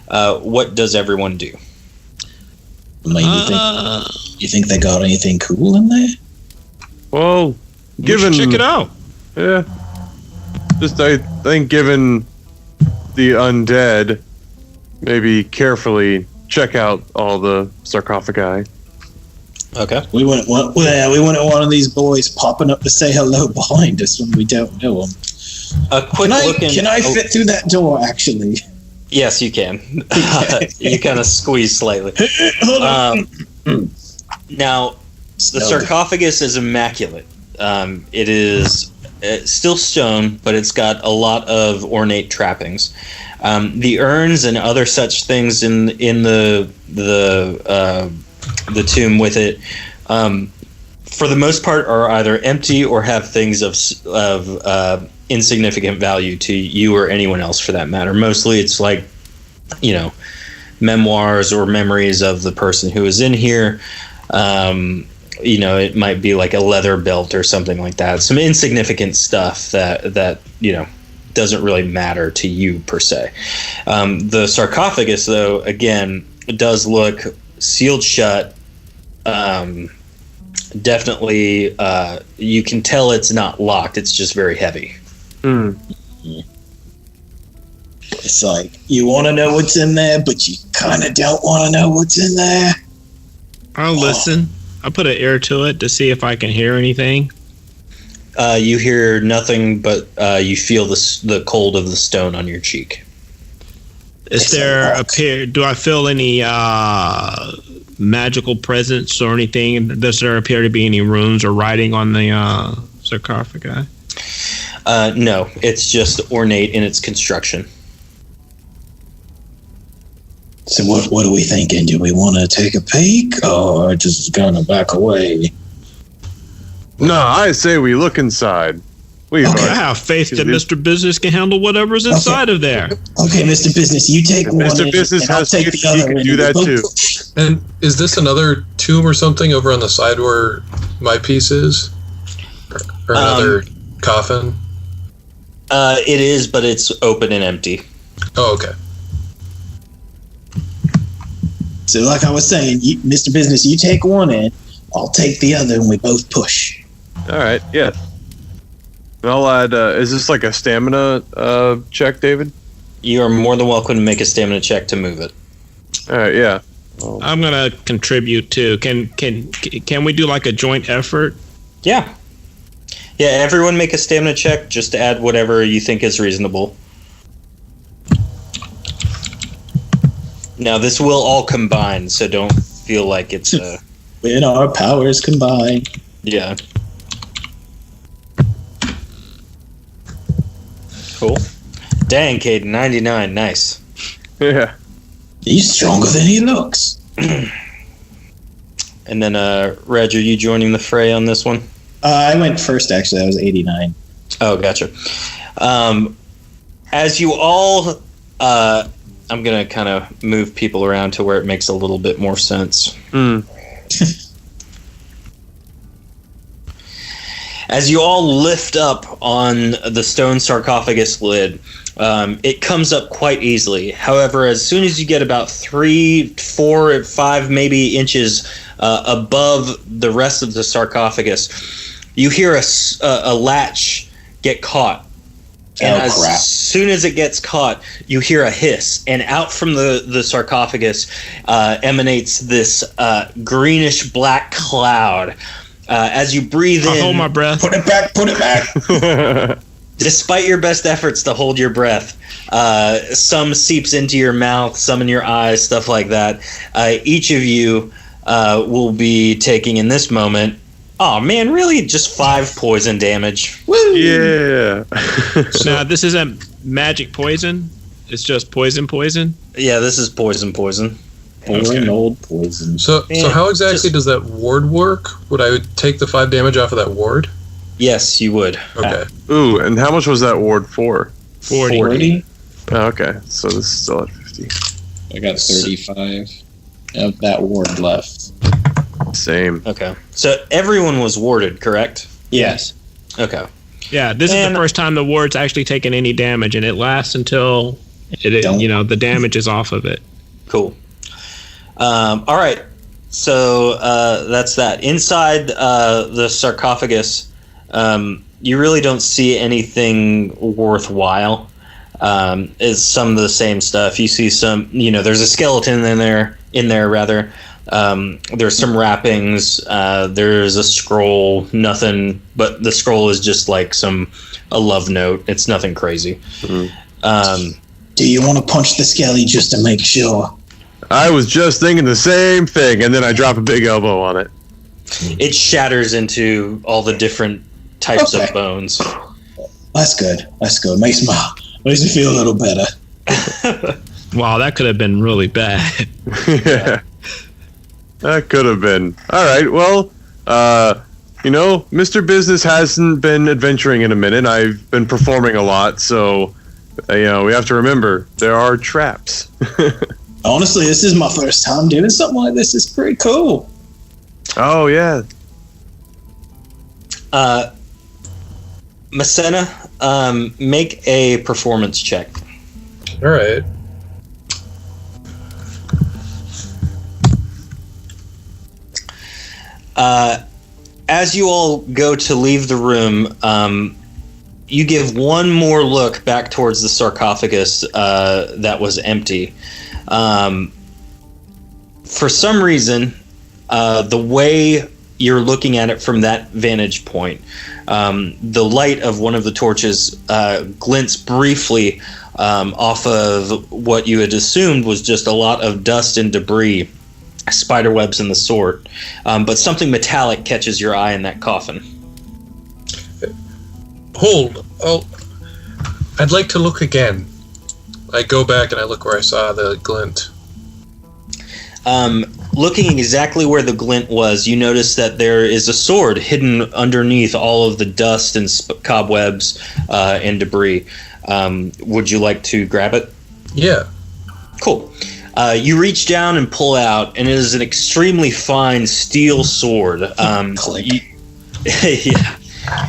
What does everyone do? You think they got anything cool in there? Well, We should check it out. Yeah. Just, I think, given the undead, maybe carefully check out all the sarcophagi. Okay. We wouldn't want one of these boys popping up to say hello behind us when we don't know them. A quick look in. Can I fit through that door, actually? Yes, you can. You kind of squeeze slightly. Hold on. Now, the sarcophagus is immaculate. It is still stone, but it's got a lot of ornate trappings. The urns and other such things in the tomb with it, for the most part, are either empty or have things of insignificant value to you or anyone else, for that matter. Mostly, it's like, memoirs or memories of the person who is in here. It might be like a leather belt or something like that. Some insignificant stuff that doesn't really matter to you per se. The sarcophagus, though, again, does look sealed shut. Definitely, you can tell it's not locked. It's just very heavy. It's like, you want to know what's in there, but you kind of don't want to know what's in there. I'll listen. I'll put an ear to it to see if I can hear anything. You hear nothing, but you feel the cold of the stone on your cheek. Do I feel any magical presence or anything? Does there appear to be any runes or writing on the sarcophagi? No, it's just ornate in its construction. So what are we thinking? Do we want to take a peek or just gonna back away? No, I say we look inside. I have faith that Mr. Business can handle whatever's inside of there. Okay, Mr. Business, you take one. Mr. Business has take the other. He can do that too. And is this another tomb or something over on the side where my piece is? Or another coffin? It is, but it's open and empty. Oh, okay. So like I was saying, Mr. Business, you take one in, I'll take the other, and we both push. All right, yeah. I'll add, is this like a stamina check, David? You are more than welcome to make a stamina check to move it. All right, yeah. I'm gonna contribute too. Can we do like a joint effort? Yeah. Yeah, everyone make a stamina check just to add whatever you think is reasonable. Now, this will all combine, so don't feel like it's When our powers combine. Yeah. Cool. Dang, Caden, 99, nice. Yeah. He's stronger than he looks. And then, Reg, are you joining the fray on this one? I went first, actually. I was 89. Oh, gotcha. As you all, I'm going to kind of move people around to where it makes a little bit more sense. As you all lift up on the stone sarcophagus lid, it comes up quite easily. However, as soon as you get about 3, 4, 5 maybe inches above the rest of the sarcophagus, you hear a latch get caught. And as soon as it gets caught, you hear a hiss, and out from the sarcophagus emanates this greenish black cloud. As you breathe in, I hold my breath. Put it back. Despite your best efforts to hold your breath, some seeps into your mouth, some in your eyes, stuff like that. Each of you will be taking in this moment. Oh man, really? Just 5 poison damage. Woo! Yeah. Now, this isn't magic poison. It's just poison. Yeah, this is poison. Boring old poison. So how exactly does that ward work? Would I take the 5 damage off of that ward? Yes, you would. Okay. Ooh, and how much was that ward for? 40. Oh, okay, so this is still at 50. I got 35 of that ward left. Same. Okay. So everyone was warded, correct? Yes. Okay. Yeah, this is the first time the ward's actually taken any damage, and it lasts until the damage is off of it. Cool. All right. So that's that. Inside the sarcophagus, you really don't see anything worthwhile. It's some of the same stuff. You see some, there's a skeleton in there. There's some wrappings. There's a scroll. Nothing, but the scroll is just like a love note. It's nothing crazy. Mm-hmm. Do you want to punch the skelly just to make sure? I was just thinking the same thing, and then I drop a big elbow on it. It shatters into all the different types of bones. That's good. Makes me feel a little better. Wow, that could have been really bad. Yeah. That could have been. All right, well, Mr. Business hasn't been adventuring in a minute. I've been performing a lot, so, we have to remember, there are traps. Honestly, this is my first time doing something like this. It's pretty cool. Oh, yeah. Masena, make a performance check. All right. As you all go to leave the room, you give one more look back towards the sarcophagus that was empty. For some reason, the way you're looking at it from that vantage point, the light of one of the torches glints briefly off of what you had assumed was just a lot of dust and debris, spider webs and the sort. But something metallic catches your eye in that coffin. Hold. Oh, I'd like to look again. I go back and I look where I saw the glint. Looking exactly where the glint was, you notice that there is a sword hidden underneath all of the dust and cobwebs and debris. Would you like to grab it? Yeah. Cool. You reach down and pull out, and it is an extremely fine steel sword. Yeah.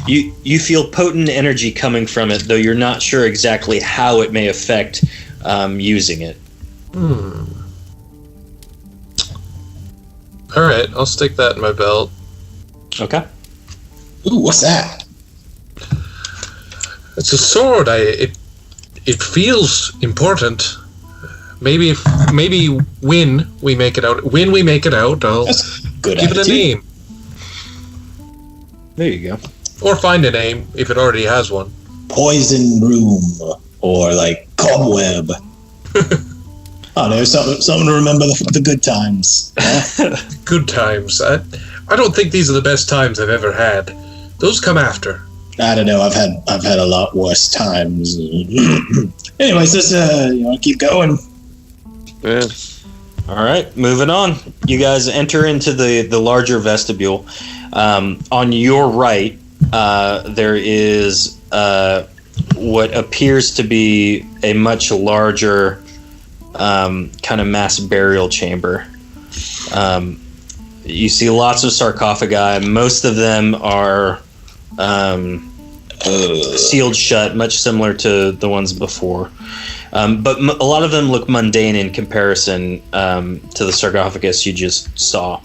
You feel potent energy coming from it, though you're not sure exactly how it may affect using it. All right, I'll stick that in my belt. Okay. Ooh, what's that? It's a sword. It feels important. Maybe when we make it out, I'll That's a good give it a attitude. name There you go. or find a name if it already has one. Poison room or like cobweb. I don't know, something to remember the good times. Yeah? Good times. I don't think these are the best times I've ever had. Those come after. I don't know. I've had a lot worse times. Anyways, let's you want to keep going. Yeah. All right, moving on. You guys enter into the larger vestibule. On your right, there is what appears to be a much larger kind of mass burial chamber. You see lots of sarcophagi. Most of them are sealed shut, much similar to the ones before. But a lot of them look mundane in comparison to the sarcophagus you just saw.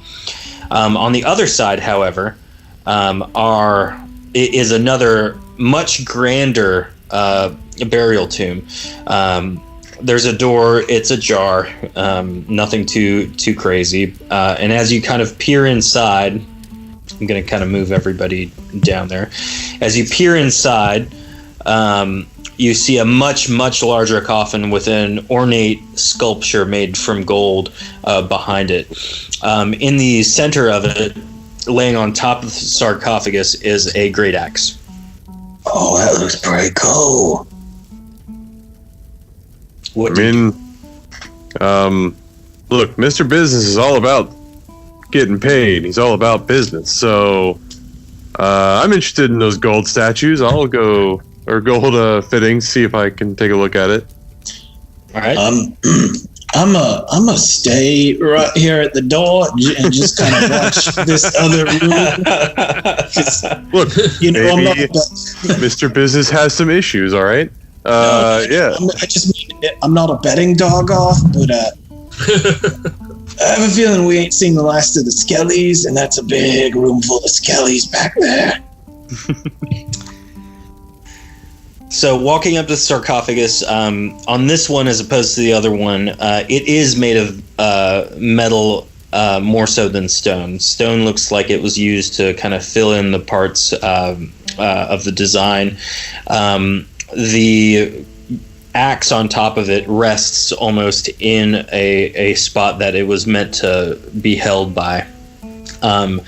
On the other side, however, is another much grander burial tomb. There's a door, it's ajar, nothing too crazy. And as you kind of peer inside, I'm going to kind of move everybody down there. As you peer inside, you see a much, much larger coffin with an ornate sculpture made from gold behind it. In the center of it, laying on top of the sarcophagus, is a great axe. Oh, that looks pretty cool. Look, Mr. Business is all about getting paid. He's all about business. So, I'm interested in those gold statues. I'll go, or gold fittings, see if I can take a look at it. All right. I'm a stay right here at the door and just kind of watch this other room. Look, You know, I'm not. maybe Mr. Business has some issues, all right? Yeah. I just mean I'm not a betting dog off, but I have a feeling we ain't seen the last of the skellies, and that's a big room full of skellies back there. So walking up to the sarcophagus, on this one as opposed to the other one, it is made of metal more so than stone. Stone looks like it was used to kind of fill in the parts of the design. The axe on top of it rests almost in a spot that it was meant to be held by. The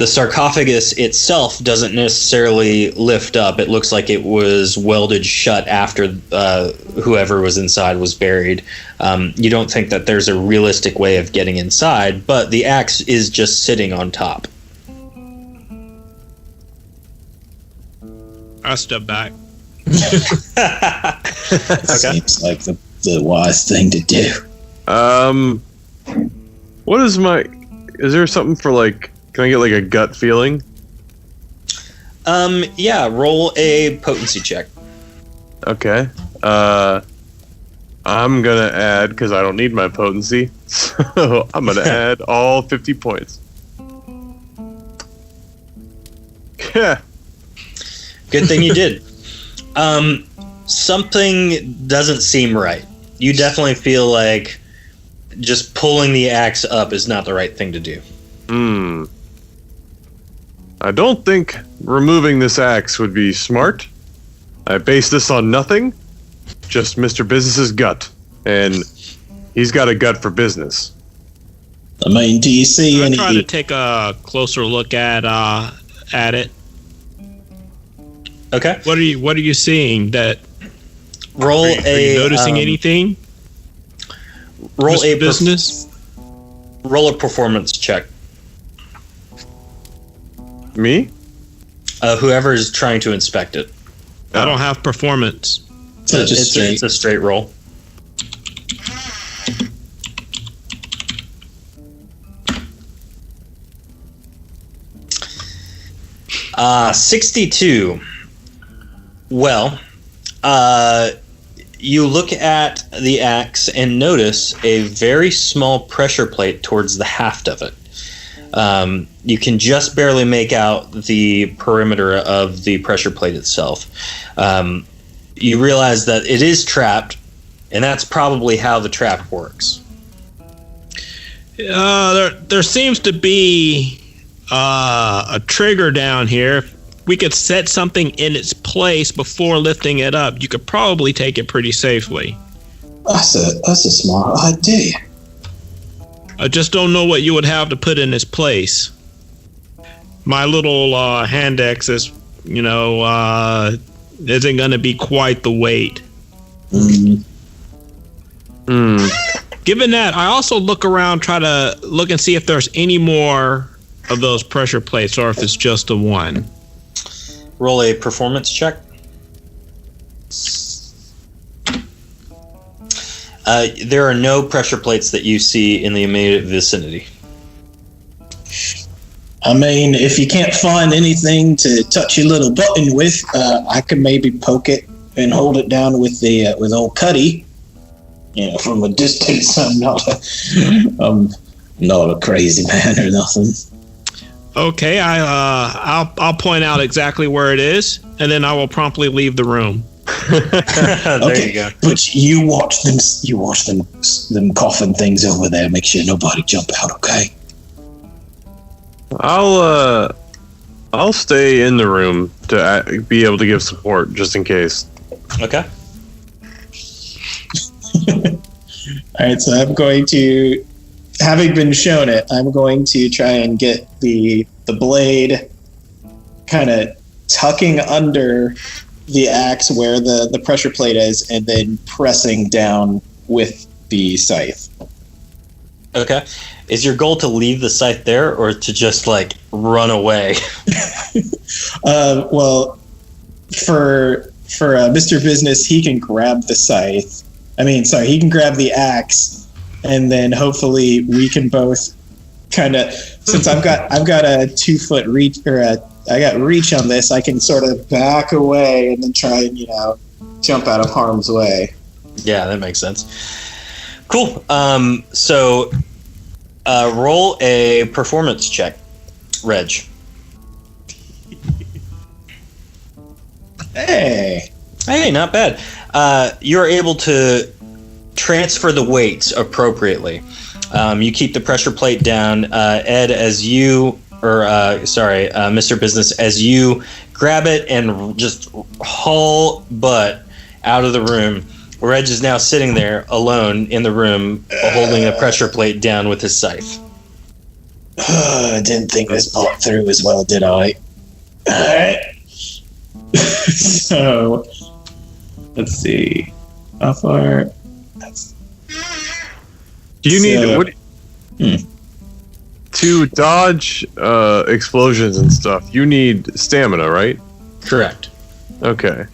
sarcophagus itself doesn't necessarily lift up. It looks like it was welded shut after whoever was inside was buried. You don't think that there's a realistic way of getting inside, but the axe is just sitting on top. I step back. Seems like the wise thing to do. What is is there something for like, can I get like a gut feeling? Yeah, roll a potency check. Okay. I'm gonna add, because I don't need my potency, so I'm gonna add all 50 points. Yeah. Good thing you did. Something doesn't seem right. You definitely feel like just pulling the axe up is not the right thing to do. I don't think removing this axe would be smart. I base this on nothing. just Mr. Business's gut, and he's got a gut for business. I mean, do you see I any? try to take a closer look at it. Okay. What are you seeing? That Roll are you noticing anything? Roll Mr. a business. Roll a performance check. Me? Whoever is trying to inspect it. I don't have performance. So just It's a straight roll. Uh, 62. Well, you look at the axe and notice a very small pressure plate towards the haft of it. You can just barely make out the perimeter of the pressure plate itself. You realize that it is trapped, and that's probably how the trap works. There seems to be a trigger down here. We could set something in its place before lifting it up. You could probably take it pretty safely. That's a smart idea. I just don't know what you would have to put in its place. My little hand axe is, isn't going to be quite the weight. Given that, I also look around, try to look and see if there's any more of those pressure plates or if it's just the one. Roll a performance check. There are no pressure plates that you see in the immediate vicinity. I mean, if you can't find anything to touch your little button with, I could maybe poke it and hold it down with with old Cuddy. From a distance. I'm not a crazy man or nothing. Okay, I'll point out exactly where it is, and then I will promptly leave the room. There you go. But you watch them. You watch them coffin things over there. Make sure nobody jump out. Okay. I'll stay in the room to be able to give support just in case. Okay. All right. So I'm going to, having been shown it, I'm going to try and get the blade kind of tucking under the axe where the pressure plate is, and then pressing down with the scythe. Okay. Is your goal to leave the scythe there or to just run away? Well, for Mr. Business, he can grab the scythe. He can grab the axe, and then hopefully we can both kind of, since I've got a 2-foot reach, I got reach on this, I can sort of back away and then try and jump out of harm's way. Yeah, that makes sense. Cool. So roll a performance check, Reg. Hey, not bad. You're able to transfer the weights appropriately. You keep the pressure plate down. Ed, Mr. Business, as you grab it and just haul butt out of the room, Reg is now sitting there alone in the room, holding the pressure plate down with his scythe. I didn't think this part through as well, did I? Alright. So, let's see. How far? Do you need to dodge explosions and stuff? You need stamina, right? Correct. Okay.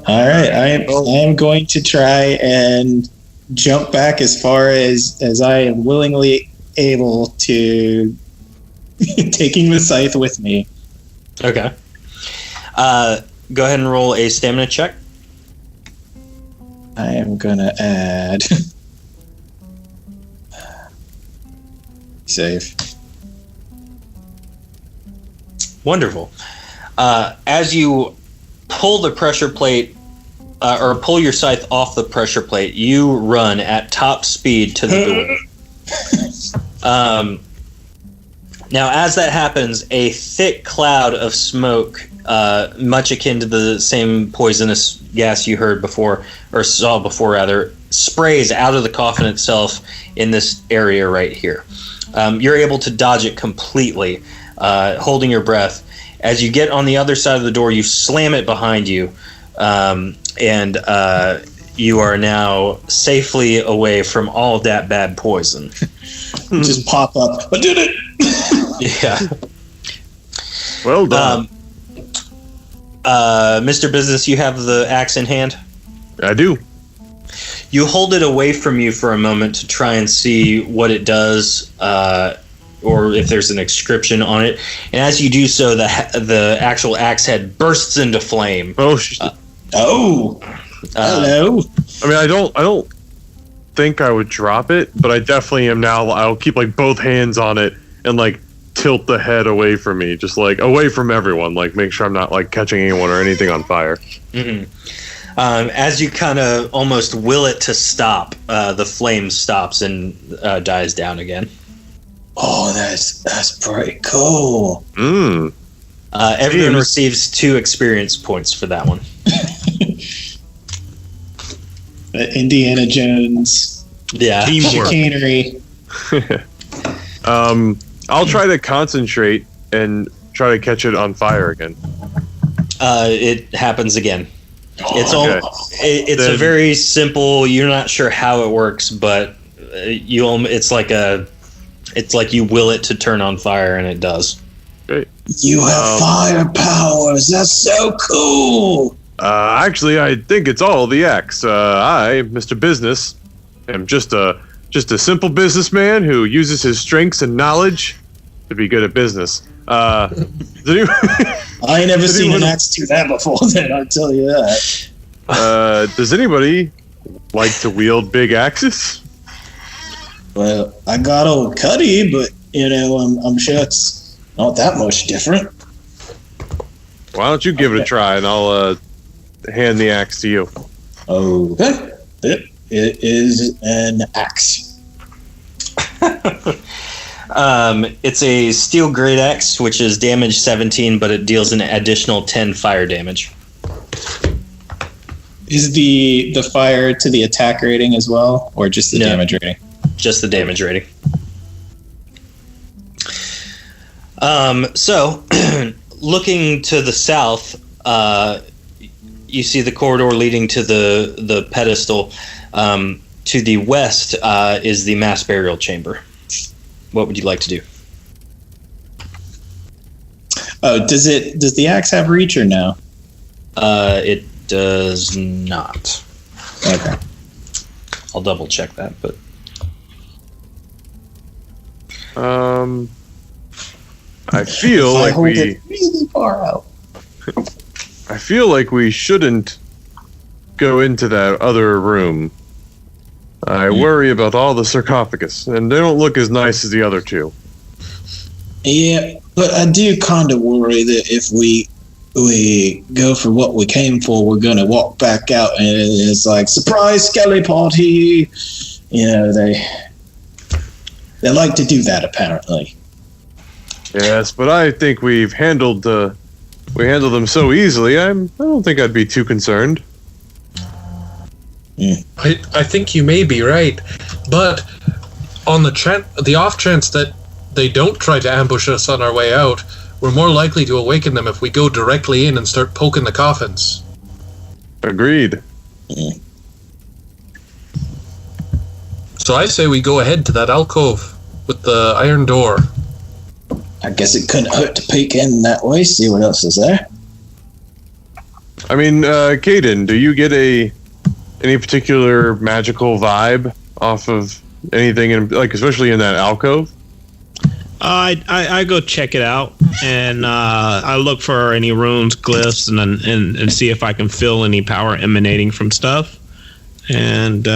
All right, I am going to try and jump back as far as I am willingly able to, taking the scythe with me. Okay. Go ahead and roll a stamina check. I am gonna add save. Wonderful. As you pull the pressure plate, or pull your scythe off the pressure plate, you run at top speed to the door. Now, as that happens, a thick cloud of smoke much akin to the same poisonous gas you heard before, or saw before rather, sprays out of the coffin itself in this area right here. You're able to dodge it completely, holding your breath. As you get on the other side of the door, you slam it behind you, and you are now safely away from all of that bad poison. Just pop up. I did it! Yeah. Well done. Mr. Business, you have the axe in hand? I do. You hold it away from you for a moment to try and see what it does, or if there's an inscription on it. And as you do so, the actual axe head bursts into flame. Oh, hello. I mean, I don't think I would drop it, but I definitely am now. I'll keep like both hands on it and like tilt the head away from me, just like away from everyone, like make sure I'm not like catching anyone or anything on fire. Mm-hmm. As you kind of almost will it to stop, the flame stops and dies down again. Oh, that's pretty cool. Everyone receives 2 experience points for that one. Indiana Jones. Yeah. Teamwork. Chicanery. I'll try to concentrate and try to catch it on fire again. It happens again. It's okay. It's a very simple. You're not sure how it works, but it's like you will it to turn on fire, and it does. Great. You have fire powers. That's so cool. Actually, I think it's all the axe. I, Mr. Business, am just a simple businessman who uses his strengths and knowledge to be good at business. I ain't never seen an axe do that before. Then I'll tell you that. Does anybody like to wield big axes? Well, I got old Cuddy, but I'm sure it's not that much different. Why don't you give it a try, and I'll hand the axe to you. Okay. It is an axe. It's a steel great axe, which is damage 17, but it deals an additional 10 fire damage. Is the fire to the attack rating as well, or just the damage rating? Just the damage rating. So, looking to the south, you see the corridor leading to the pedestal. To the west is the mass burial chamber. What would you like to do? Oh, does the axe have reach or no? It does not. Okay. I'll double check that, but I feel like hold it really far out. I feel like we shouldn't go into that other room. I worry about all the sarcophagus, and they don't look as nice as the other 2. Yeah, but I do kind of worry that if we go for what we came for, we're going to walk back out and it's like, surprise skelly party. They like to do that, apparently. Yes, but I think we handled them so easily. I don't think I'd be too concerned. I think you may be right, but on the off chance that they don't try to ambush us on our way out, we're more likely to awaken them if we go directly in and start poking the coffins. Agreed. So I say we go ahead to that alcove with the iron door. I guess it couldn't hurt to peek in that way, see what else is there. I mean, Caden, do you get any particular magical vibe off of anything, especially in that alcove? I go check it out, and I look for any runes, glyphs, and see if I can feel any power emanating from stuff. And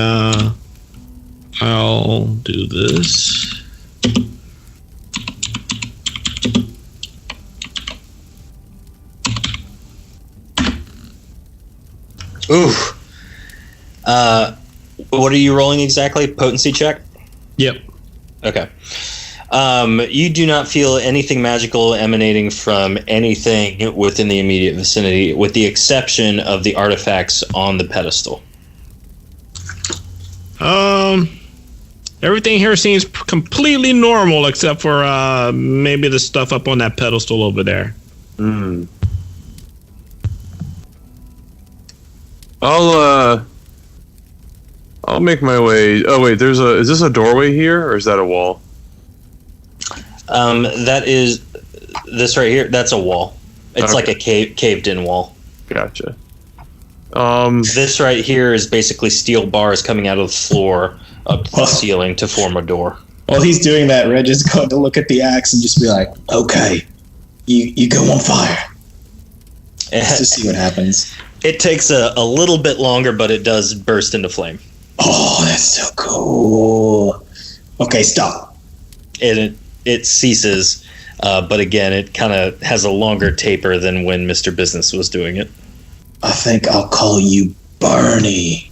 I'll do this. ooh. What are you rolling exactly? Potency check? Yep. Okay. You do not feel anything magical emanating from anything within the immediate vicinity, with the exception of the artifacts on the pedestal. Everything here seems completely normal except for maybe the stuff up on that pedestal over there. I'll make my way. Oh wait, is this a doorway here or is that a wall? That is this right here. That's a wall. It's like a caved-in wall. Gotcha. This right here is basically steel bars coming out of the floor up to the ceiling to form a door. While he's doing that, Reg is going to look at the axe and just be like, "Okay, you go on fire." Let's just see what happens. It takes a little bit longer, but it does burst into flame. Oh, that's so cool. Okay, stop. And it ceases, but again, it kind of has a longer taper than when Mr. Business was doing it. I think I'll call you Bernie.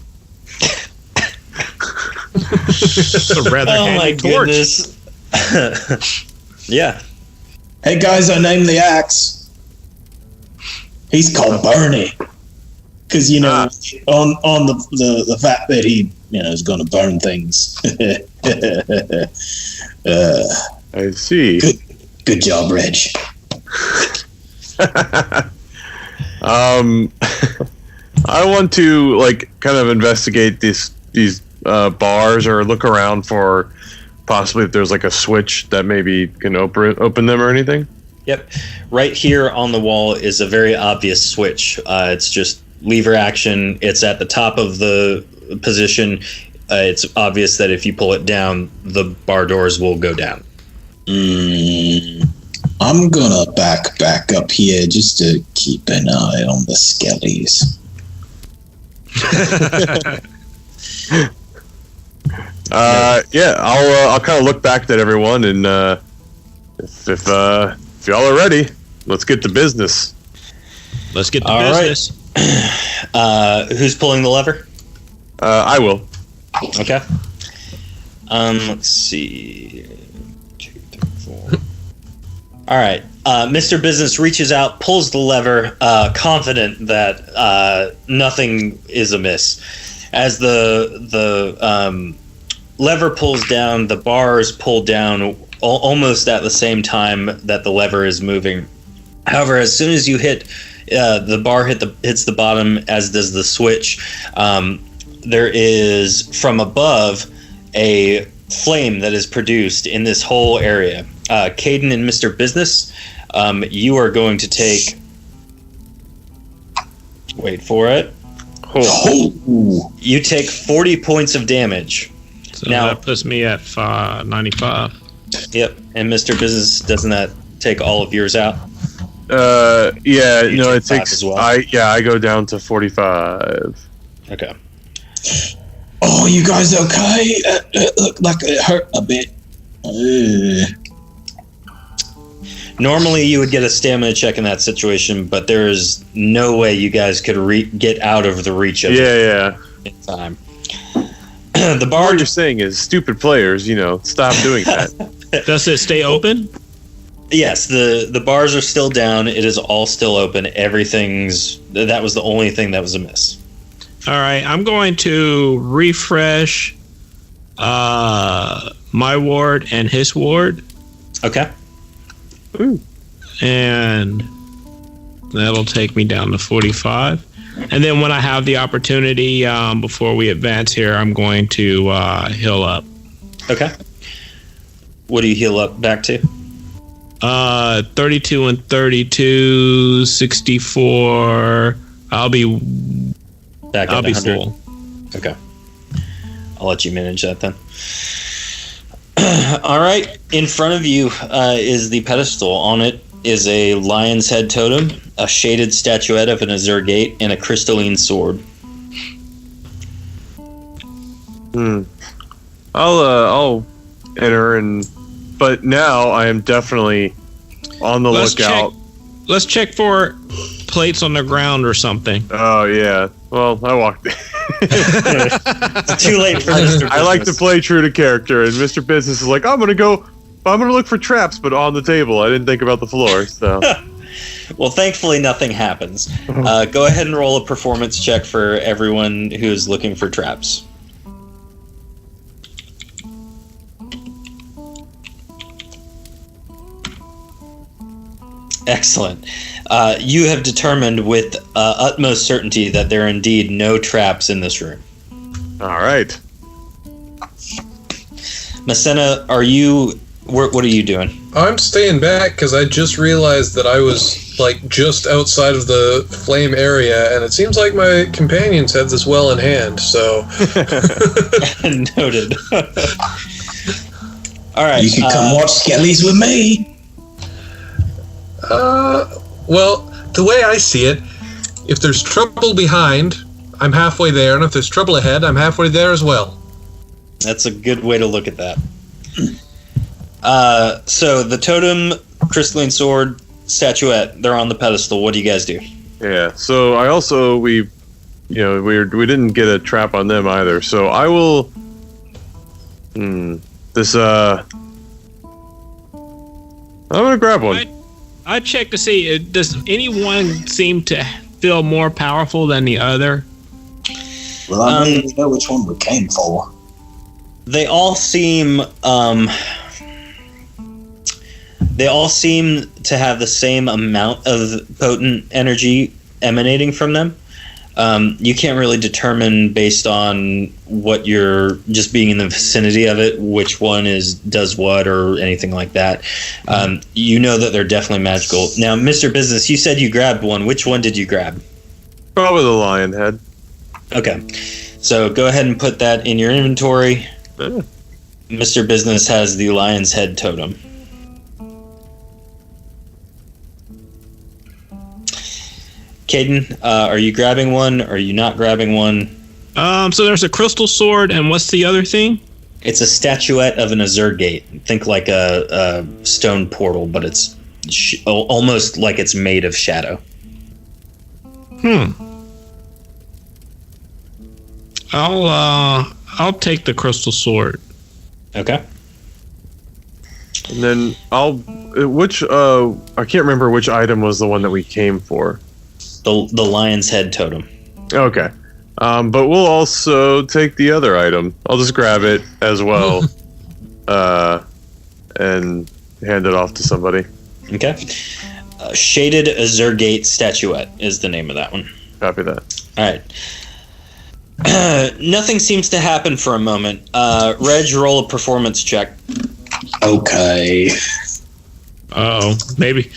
It's a rather handy torch. Goodness. Yeah. Hey guys, I named the axe. He's called Bernie. Because, on the fact that he, is going to burn things. I see. Good job, Reg. I want to kind of investigate these bars or look around for possibly if there's a switch that maybe can open them or anything. Yep. Right here on the wall is a very obvious switch. It's just lever action. It's at the top of the position. It's obvious that if you pull it down, the bar doors will go down. I'm gonna back up here just to keep an eye on the skellies. Yeah, I'll kind of look back at everyone, and if y'all are ready, let's get to business. Let's get to All business. Right. Who's pulling the lever? I will. Okay. Let's see. 2, 3, 4. All right. Mr. Business reaches out, pulls the lever, confident that nothing is amiss. As the lever pulls down, the bars pull down almost at the same time that the lever is moving. However, as soon as you hit the bar hits the bottom, as does the switch, there is from above a flame that is produced in this whole area. Caden and Mr. Business, you are going to take. Wait for it. Oh. You take 40 points of damage. So now that puts me at 95. Yep, and Mr. Business, doesn't that take all of yours out? Yeah, You no, take it takes. 5 as well. I go down to 45. Okay. Oh, you guys okay? It looked like it hurt a bit. Normally, you would get a stamina check in that situation, but there is no way you guys could get out of the reach of it in time. The bar. All you're saying is stupid players, stop doing that. Does it stay open? Yes, the bars are still down. It is all still open. That was the only thing that was amiss. All right, I'm going to refresh my ward and his ward. Okay. Ooh. And that'll take me down to 45. And then when I have the opportunity, before we advance here, I'm going to heal up. Okay. What do you heal up back to? 32 and 32, 64. I'll be Back at 100. full. Okay. I'll let you manage that then. All right. In front of you is the pedestal. On it is a lion's head totem, a shaded statuette of an azure gate, and a crystalline sword. I'll enter, but now I am definitely on the lookout. Let's check for plates on the ground or something. Oh yeah. Well, I walked. It's too late for Mr. Business. I like to play true to character, and Mr. Business is like, I'm gonna go I'm gonna look for traps, but on the table. I didn't think about the floor, so. Well, thankfully, nothing happens. Go ahead and roll a performance check for everyone who's looking for traps. Excellent. You have determined with utmost certainty that there are indeed no traps in this room. All right. Masena, are you... What are you doing? I'm staying back because I just realized that I was like just outside of the flame area, and it seems like my companions had this well in hand. So noted. All right, You can come watch Skellies with me. Well, the way I see it, if there's trouble behind, I'm halfway there, and if there's trouble ahead, I'm halfway there as well. That's a good way to look at that. So the totem, crystalline sword, statuette, they're on the pedestal. What do you guys do? Yeah. So I also we didn't get a trap on them either. So I will. I'm gonna grab one. I check to see, does anyone seem to feel more powerful than the other? Well, I mean, we know which one we came for. They all seem to have the same amount of potent energy emanating from them. You can't really determine based on what you're just being in the vicinity of it, which one does what or anything like that. You know that they're definitely magical. Now, Mr. Business, you said you grabbed one. Which one did you grab? Probably the lion head. Okay. So go ahead and put that in your inventory. Mr. Business has the lion's head totem. Caden, are you grabbing one? Or are you not grabbing one? So there's a crystal sword, and what's the other thing? It's a statuette of an azure gate. Think like a stone portal, but it's almost like it's made of shadow. I'll take the crystal sword. Okay. And then I can't remember which item was the one that we came for. The lion's head totem. Okay. But we'll also take the other item. I'll just grab it as well. And hand it off to somebody. Okay. Shaded azure gate statuette is the name of that one. Copy that. All right. Nothing seems to happen for a moment. Reg, roll a performance check. Okay. Uh-oh. Maybe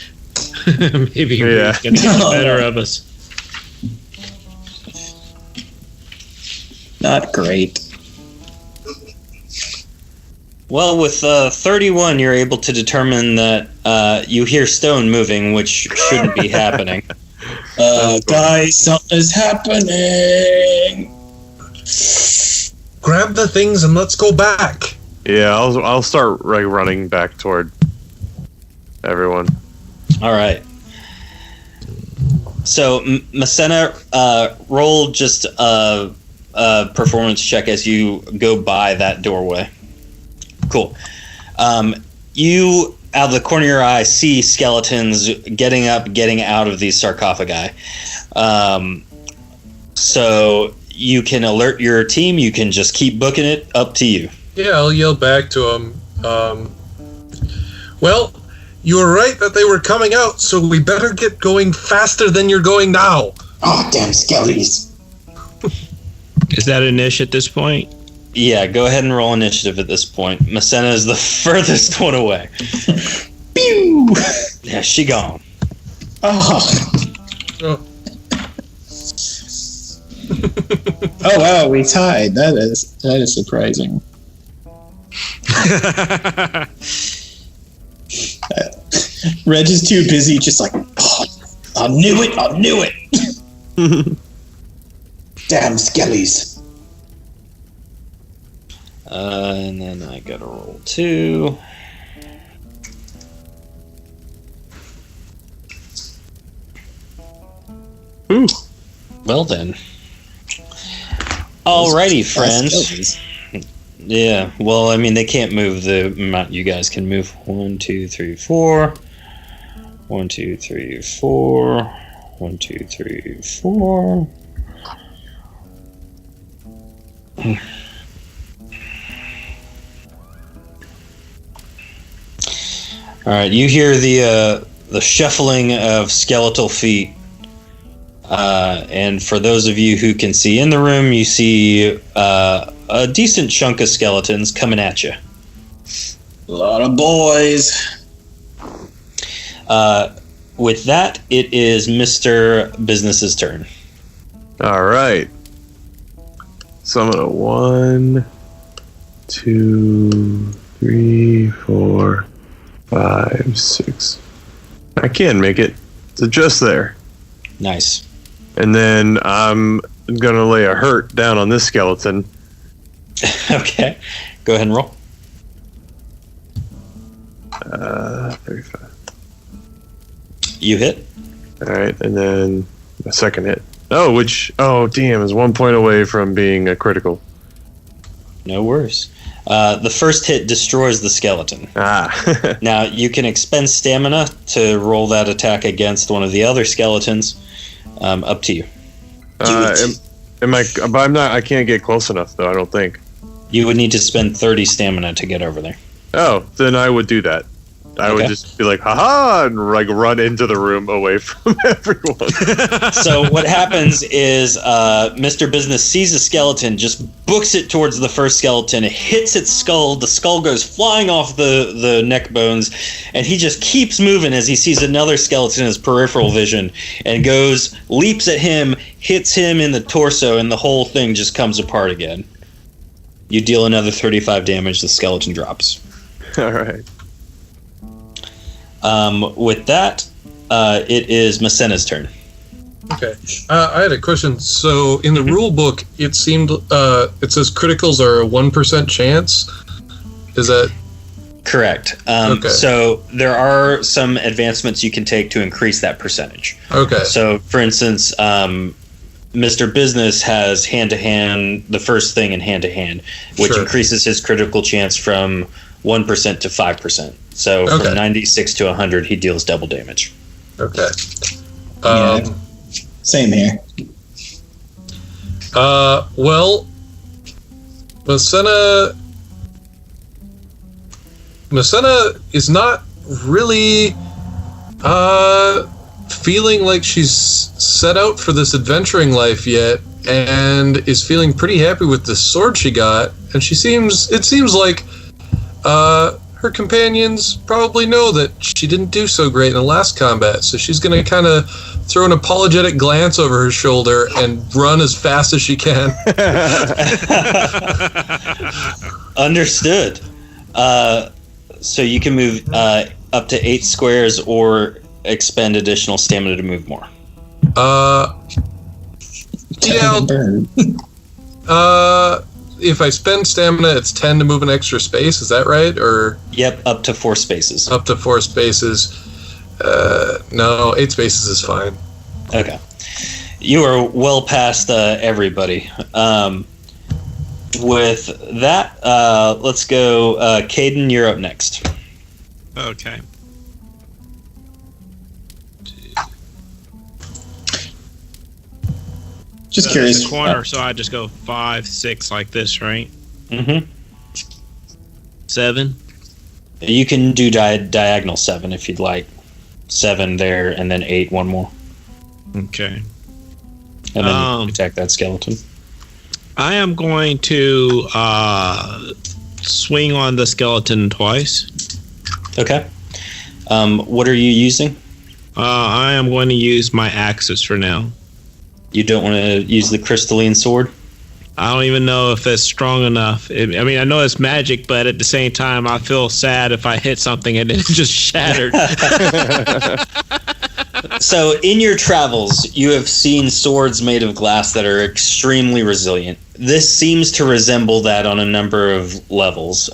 he's gonna get the better of us. Not great. Well, with 31, you're able to determine that you hear stone moving, which shouldn't be happening. Guys, something's happening. Grab the things and let's go back. Yeah, I'll start running back toward everyone. All right. So, Masena, roll just a performance check as you go by that doorway. Cool. You, out of the corner of your eye, see skeletons getting up, getting out of these sarcophagi. So you can alert your team. You can just keep booking it. Up to you. Yeah, I'll yell back to them. Well, you were right that they were coming out, so we better get going faster than you're going now. Oh, damn skellies. Is that an ish at this point? Yeah, go ahead and roll initiative at this point. Masena is the furthest one away. Pew! Yeah, she gone. Oh. Oh. Oh wow, we tied. That is surprising. Reg is too busy, just like, oh, I knew it. Damn skellies. And then I gotta roll 2. Ooh. Well then. Alrighty, friends. Yeah, well, I mean, they can't move the amount you guys can move. 1, 2, 3, 4. 1, 2, 3, 4. 1, 2, 3, 4. All right, you hear the shuffling of skeletal feet, and for those of you who can see in the room, you see a decent chunk of skeletons coming at you. A lot of boys. With that, it is Mr. Business's turn. All right. So I'm gonna 1, 2, 3, 4, 5, 6. I can make it to just there. Nice. And then I'm gonna lay a hurt down on this skeleton. Okay. Go ahead and roll. 35. You hit. All right, and then a second hit. Oh, damn, is 1 point away from being a critical. No worries. The first hit destroys the skeleton. Ah. Now, you can expend stamina to roll that attack against one of the other skeletons. Up to you. I can't get close enough, though, I don't think. You would need to spend 30 stamina to get over there. Oh, then I would do that. I would just be like, haha, and like run into the room away from everyone. So what happens is Mr. Business sees a skeleton, just books it towards the first skeleton, it hits its skull, the skull goes flying off the neck bones, and he just keeps moving as he sees another skeleton in his peripheral vision, and leaps at him, hits him in the torso, and the whole thing just comes apart again. You deal another 35 damage, the skeleton drops. All right. With that, it is Masena's turn. Okay. I had a question. So in the rule book, it seemed it says criticals are a 1% chance. Is that correct? Okay. So there are some advancements you can take to increase that percentage. Okay. So, for instance, Mr. Business has hand-to-hand, the first thing in hand-to-hand, which increases his critical chance from 1% to 5%. So from 96 to 100, he deals double damage. Okay. Same here. Well, Masena is not really feeling like she's set out for this adventuring life yet, and is feeling pretty happy with the sword she got. And it seems like her companions probably know that she didn't do so great in the last combat, so she's going to kind of throw an apologetic glance over her shoulder and run as fast as she can. Understood. So you can move up to 8 squares or expend additional stamina to move more. If I spend stamina, it's 10 to move an extra space. Is that right? Or yep, up to 4 spaces. Up to 4 spaces. No, 8 spaces is fine. Okay. You are well past everybody. With that, let's go. Caden, you're up next. Okay. Just curious. The corner, so I just go 5, 6 like this, right? Mm-hmm. 7. You can do diagonal 7 if you'd like. 7 there, and then 8, one more. Okay. And then you attack that skeleton. I am going to swing on the skeleton twice. Okay. What are you using? I am going to use my axes for now. You don't want to use the crystalline sword? I don't even know if it's strong enough. I know it's magic, but at the same time, I feel sad if I hit something and it just shattered. So, in your travels, you have seen swords made of glass that are extremely resilient. This seems to resemble that on a number of levels.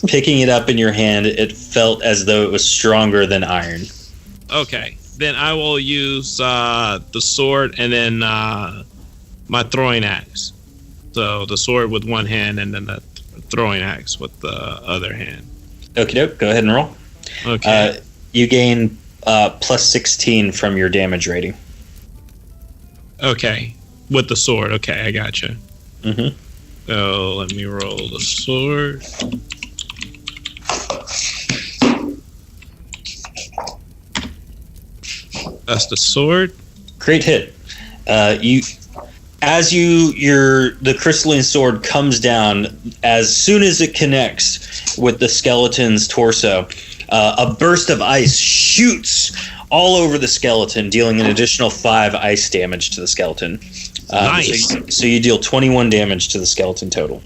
Picking it up in your hand, it felt as though it was stronger than iron. Okay. Then I will use the sword and then my throwing axe. So the sword with one hand and then the throwing axe with the other hand. Okie doke. Go ahead and roll. Okay. You gain plus 16 from your damage rating. Okay. With the sword. Okay, I gotcha. Mm-hmm. So let me roll the sword. That's the sword. Great hit. The crystalline sword comes down, as soon as it connects with the skeleton's torso, a burst of ice shoots all over the skeleton, dealing an additional 5 ice damage to the skeleton. Nice. So you deal 21 damage to the skeleton total.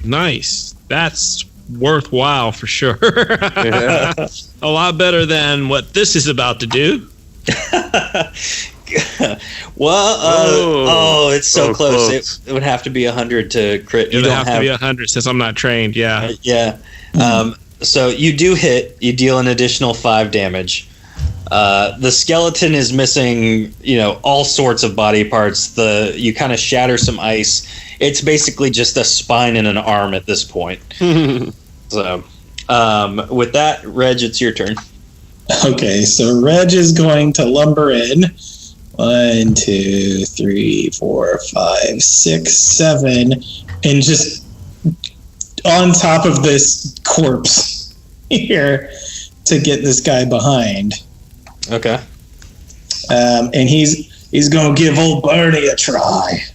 Nice. That's worthwhile for sure. Yeah. A lot better than what this is about to do. Well, it's so close. close. It would have to be 100 to crit. It would have to be 100 since I'm not trained. Yeah. Yeah. So you do hit. You deal an additional 5 damage. The skeleton is missing, all sorts of body parts. You kind of shatter some ice. It's basically just a spine and an arm at this point. So, with that, Reg, it's your turn. Okay, so Reg is going to lumber in. 1, 2, 3, 4, 5, 6, 7, and just on top of this corpse here to get this guy behind. Okay. And he's gonna give old Bernie a try.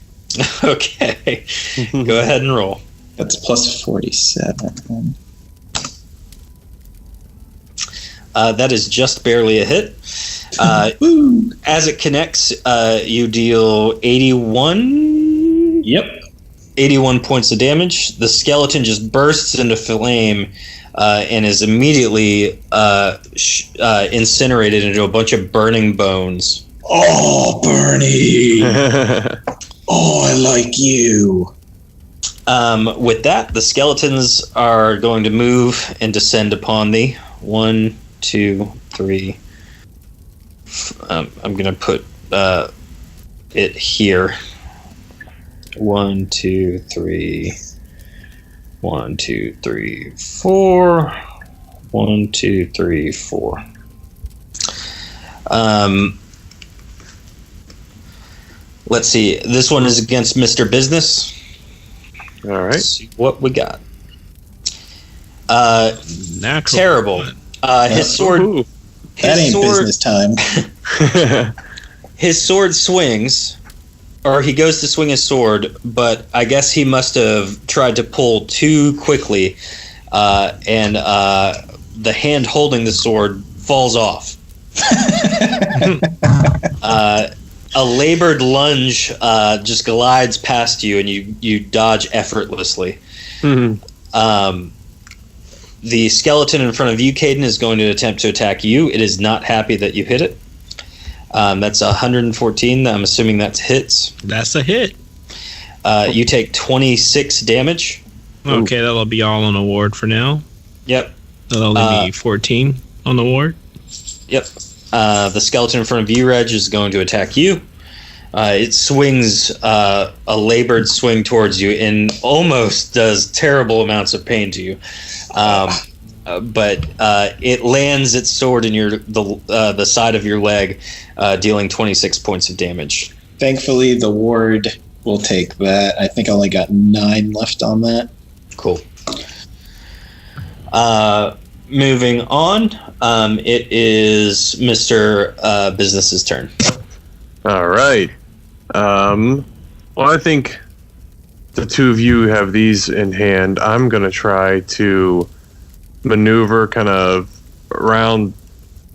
Okay. Go ahead and roll. That's plus 47. That is just barely a hit. Woo. As it connects, you deal 81. Yep. 81 points of damage. The skeleton just bursts into flame and is immediately incinerated into a bunch of burning bones. Oh, Bernie. Oh, I like you. With that, the skeletons are going to move and descend upon thee. 1, 2, 3. I'm going to put it here. 1, 2, 3. 1, 2, 3, 4. 1, 2, 3, 4. Let's see. This one is against Mr. Business. All right. Let's see what we got. Natural. Terrible. His sword. Ooh. That ain't business time. His sword swings, or he goes to swing his sword, but I guess he must have tried to pull too quickly, and the hand holding the sword falls off. A labored lunge just glides past you, and you dodge effortless,ly. The skeleton in front of you, Caden, is going to attempt to attack you. It is not happy that you hit it. That's 114. I'm assuming that's hits. That's a hit. You take 26 damage. Okay, that'll be all on the ward for now. Yep. That'll leave me 14 on the ward. Yep. The skeleton in front of you, Reg, is going to attack you. It swings a labored swing towards you and almost does terrible amounts of pain to you. But it lands its sword in the side of your leg, dealing 26 points of damage. Thankfully, the ward will take that. I think I only got 9 left on that. Cool. Moving on, it is Mr. Business's turn. All right. Well, I think the two of you have these in hand. I'm going to try to maneuver kind of around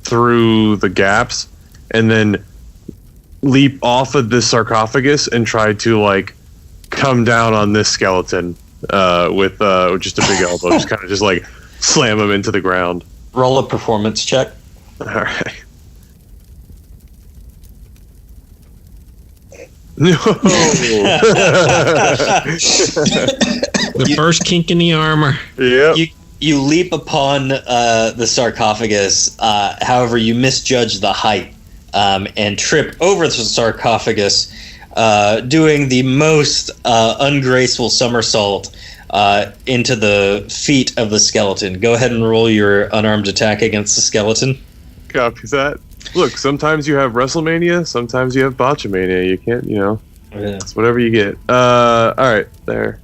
through the gaps and then leap off of this sarcophagus and try to, come down on this skeleton with just a big elbow. Just kind of slam him into the ground. Roll a performance check. All right. No. The first kink in the armor. Yep. You leap upon the sarcophagus. However, you misjudge the height and trip over the sarcophagus, doing the most ungraceful somersault into the feet of the skeleton. Go ahead and roll your unarmed attack against the skeleton. Copy that. Look, sometimes you have WrestleMania, sometimes you have Botchamania. You can't, it's whatever you get. All right, there.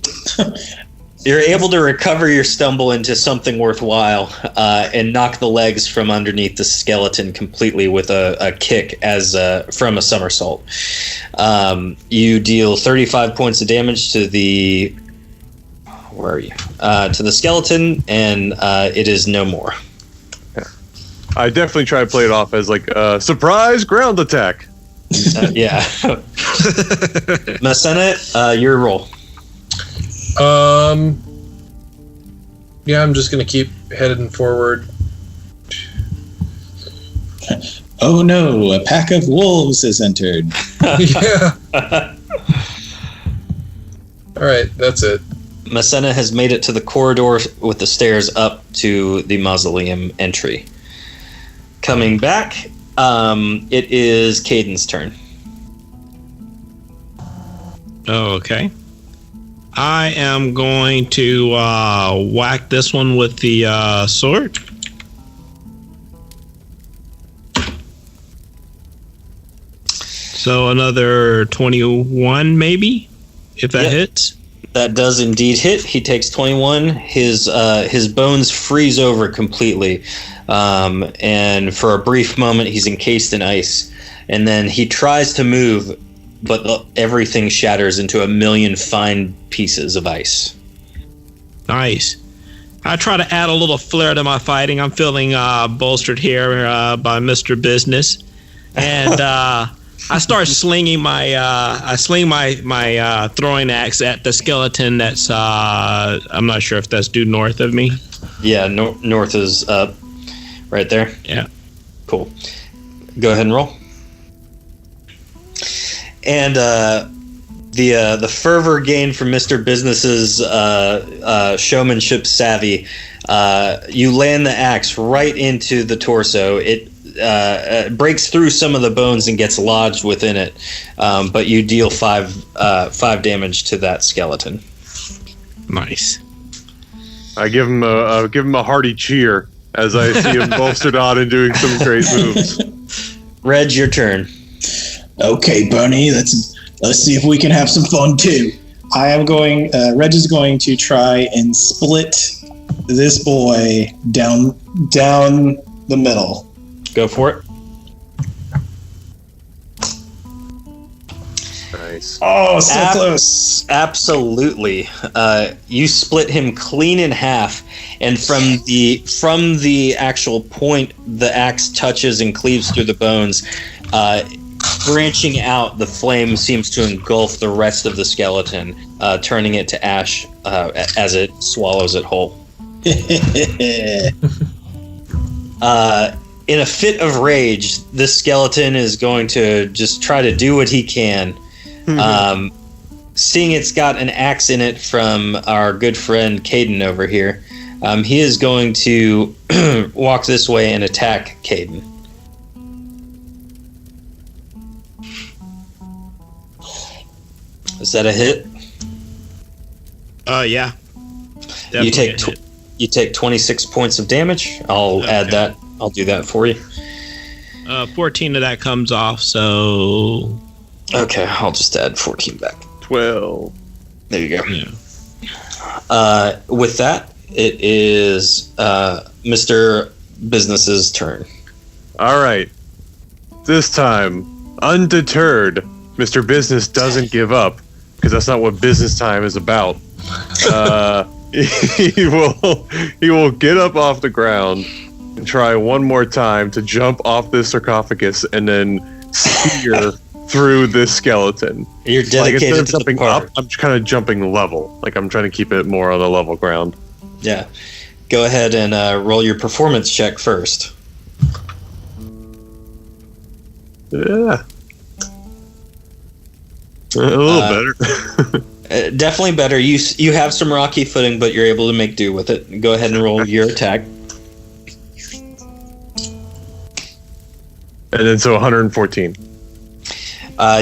You're able to recover your stumble into something worthwhile and knock the legs from underneath the skeleton completely with a kick from a somersault. You deal 35 points of damage to the... Where are you? To the skeleton, and it is no more. Yeah. I definitely try to play it off as like a surprise ground attack. Yeah. Masena, your roll. Yeah, I'm just gonna keep heading forward. Oh no, a pack of wolves has entered. Yeah. Alright, that's it. Masena has made it to the corridor with the stairs up to the mausoleum entry. Coming back, it is Caden's turn. Okay. I am going to whack this one with the sword. So another 21, maybe, if that hits. That does indeed hit. He takes 21. His bones freeze over completely, and for a brief moment, he's encased in ice. And then he tries to move, but everything shatters into a million fine pieces of ice. Nice. I try to add a little flair to my fighting. I'm feeling bolstered here by Mr. Business, and I start slinging my throwing axe at the skeleton. That's I'm not sure if that's due north of me. Yeah, north is up, right there. Yeah. Cool. Go ahead and roll. And the fervor gained from Mr. Business's showmanship savvy, you land the axe right into the torso. It breaks through some of the bones and gets lodged within it, but you deal five damage to that skeleton. Nice. I give him a hearty cheer as I see him bolstered on and doing some great moves. Reg, your turn. Okay, Bernie, let's see if we can have some fun too. Reg is going to try and split this boy down the middle. Go for it. Nice. Oh, so close. Absolutely. You split him clean in half, and from the actual point the axe touches and cleaves through the bones, branching out, the flame seems to engulf the rest of the skeleton, turning it to ash as it swallows it whole. In a fit of rage, this skeleton is going to just try to do what he can. Seeing it's got an axe in it from our good friend Caden over here, he is going to walk this way and attack Caden. Is that a hit? Yeah. You take 26 points of damage. I'll add that. I'll do that for you. 14 of that comes off, so... Okay, I'll just add 14 back. 12. There you go. Yeah. With that, it is Mr. Business's turn. All right. This time, undeterred, Mr. Business doesn't give up, because that's not what business time is about. He will get up off the ground and try one more time to jump off this sarcophagus and then spear through this skeleton. You're dedicated instead of to jumping the part. up, I'm kind of jumping level. Like I'm trying to keep it more on the level ground. Yeah. Go ahead and roll your performance check first. Yeah. A little better. Definitely better. You have some rocky footing, but you're able to make do with it. Go ahead and roll your attack. And then so 114.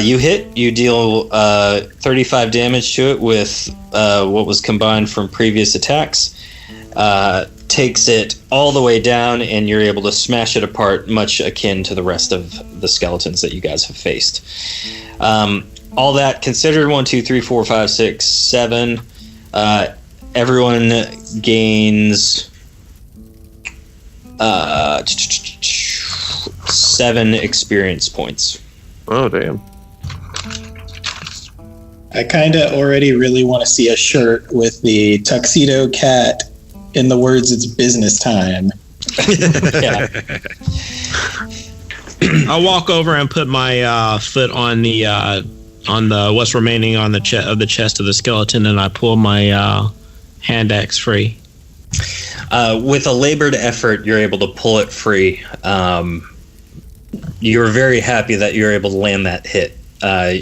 You hit. You deal 35 damage to it with what was combined from previous attacks. Takes it all the way down, and you're able to smash it apart, much akin to the rest of the skeletons that you guys have faced. All that considered, 1, 2, 3, 4, 5, 6, 7. Everyone gains 7 experience points. Oh, damn. I kind of already really want to see a shirt with the tuxedo cat in the words, "It's business time." Yeah. I'll walk over and put my foot on the what's remaining on the chest of the skeleton, and I pull my hand axe free. With a labored effort, you're able to pull it free. You're very happy that you're able to land that hit.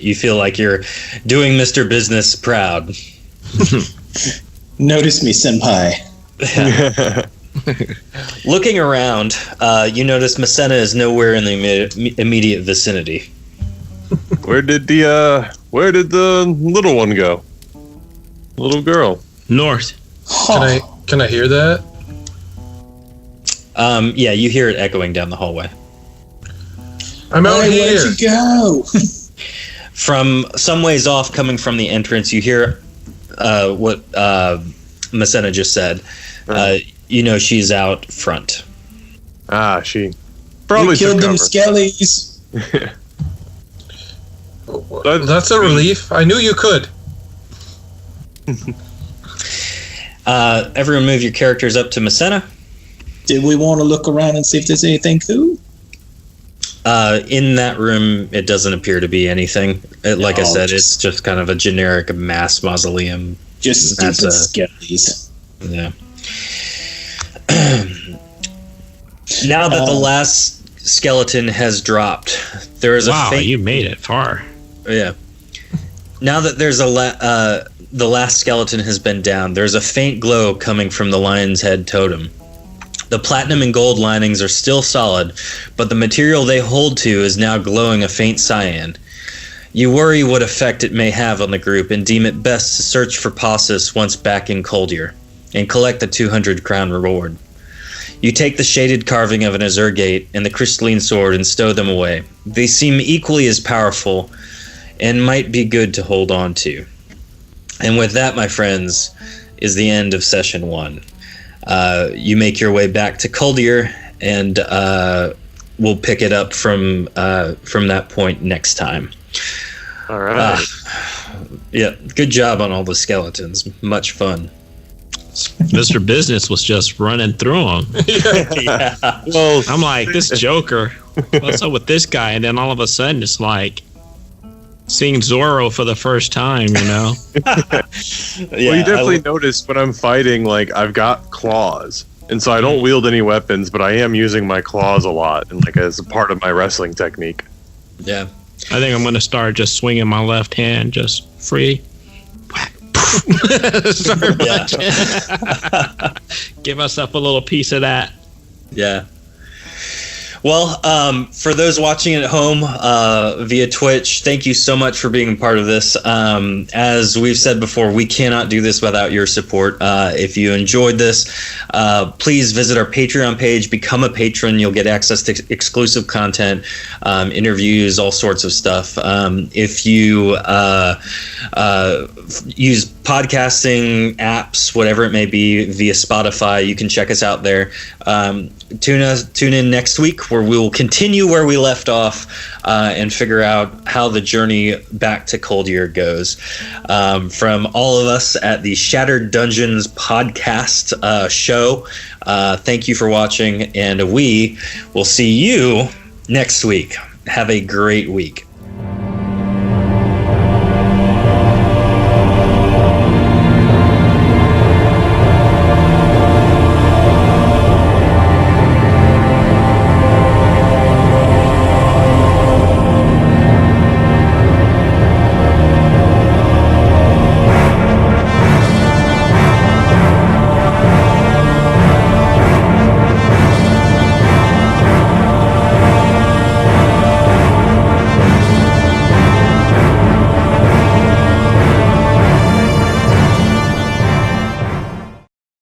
You feel like you're doing Mr. Business proud. Notice me, senpai. Looking around, you notice Masena is nowhere in the immediate vicinity. Where did the little one go? Little girl. North. Can I hear that? Yeah, you hear it echoing down the hallway. I'm out Hey, here. where'd you go? From some ways off, coming from the entrance, you hear what Masena just said. You know she's out front. Ah, she probably You killed took them cover. skellies. That's a relief. I knew you could. Everyone move your characters up to Masena. Did we want to look around and see if there's anything cool? In that room, it doesn't appear to be anything. Like I said, it's just kind of a generic mass mausoleum. Just That's stupid skellies. Yeah. Now that the last skeleton has dropped, there is a faint... you made it far. Yeah. Now that there's the last skeleton has been down, there's a faint glow coming from the lion's head totem. The platinum and gold linings are still solid, but the material they hold to is now glowing a faint cyan. You worry what effect it may have on the group and deem it best to search for Possus once back in Coldier and collect the 200 crown reward. You take the shaded carving of an Azurgate and the crystalline sword and stow them away. They seem equally as powerful and might be good to hold on to. And with that, my friends, is the end of session 1. You make your way back to Coldier, and we'll pick it up from that point next time. All right. Yeah, good job on all the skeletons. Much fun. Mr. Business was just running through them. Yeah. Well, I'm like, this Joker, what's up with this guy? And then all of a sudden, it's like seeing Zorro for the first time, you know? Yeah, well, you definitely notice when I'm fighting, like, I've got claws. And so I don't wield any weapons, but I am using my claws a lot, and like as a part of my wrestling technique. Yeah. I think I'm going to start just swinging my left hand, just free. Start punching. Give myself a little piece of that. Yeah. Well, for those watching at home via Twitch, thank you so much for being a part of this. As we've said before, we cannot do this without your support. If you enjoyed this, please visit our Patreon page, become a patron. You'll get access to exclusive content, interviews, all sorts of stuff. If you use podcasting apps, whatever it may be, via Spotify, you can check us out there. Tune in next week where we will continue where we left off and figure out how the journey back to Coldier goes. From all of us at the Shattered Dungeons podcast show, thank you for watching, and we will see you next week. Have a great week.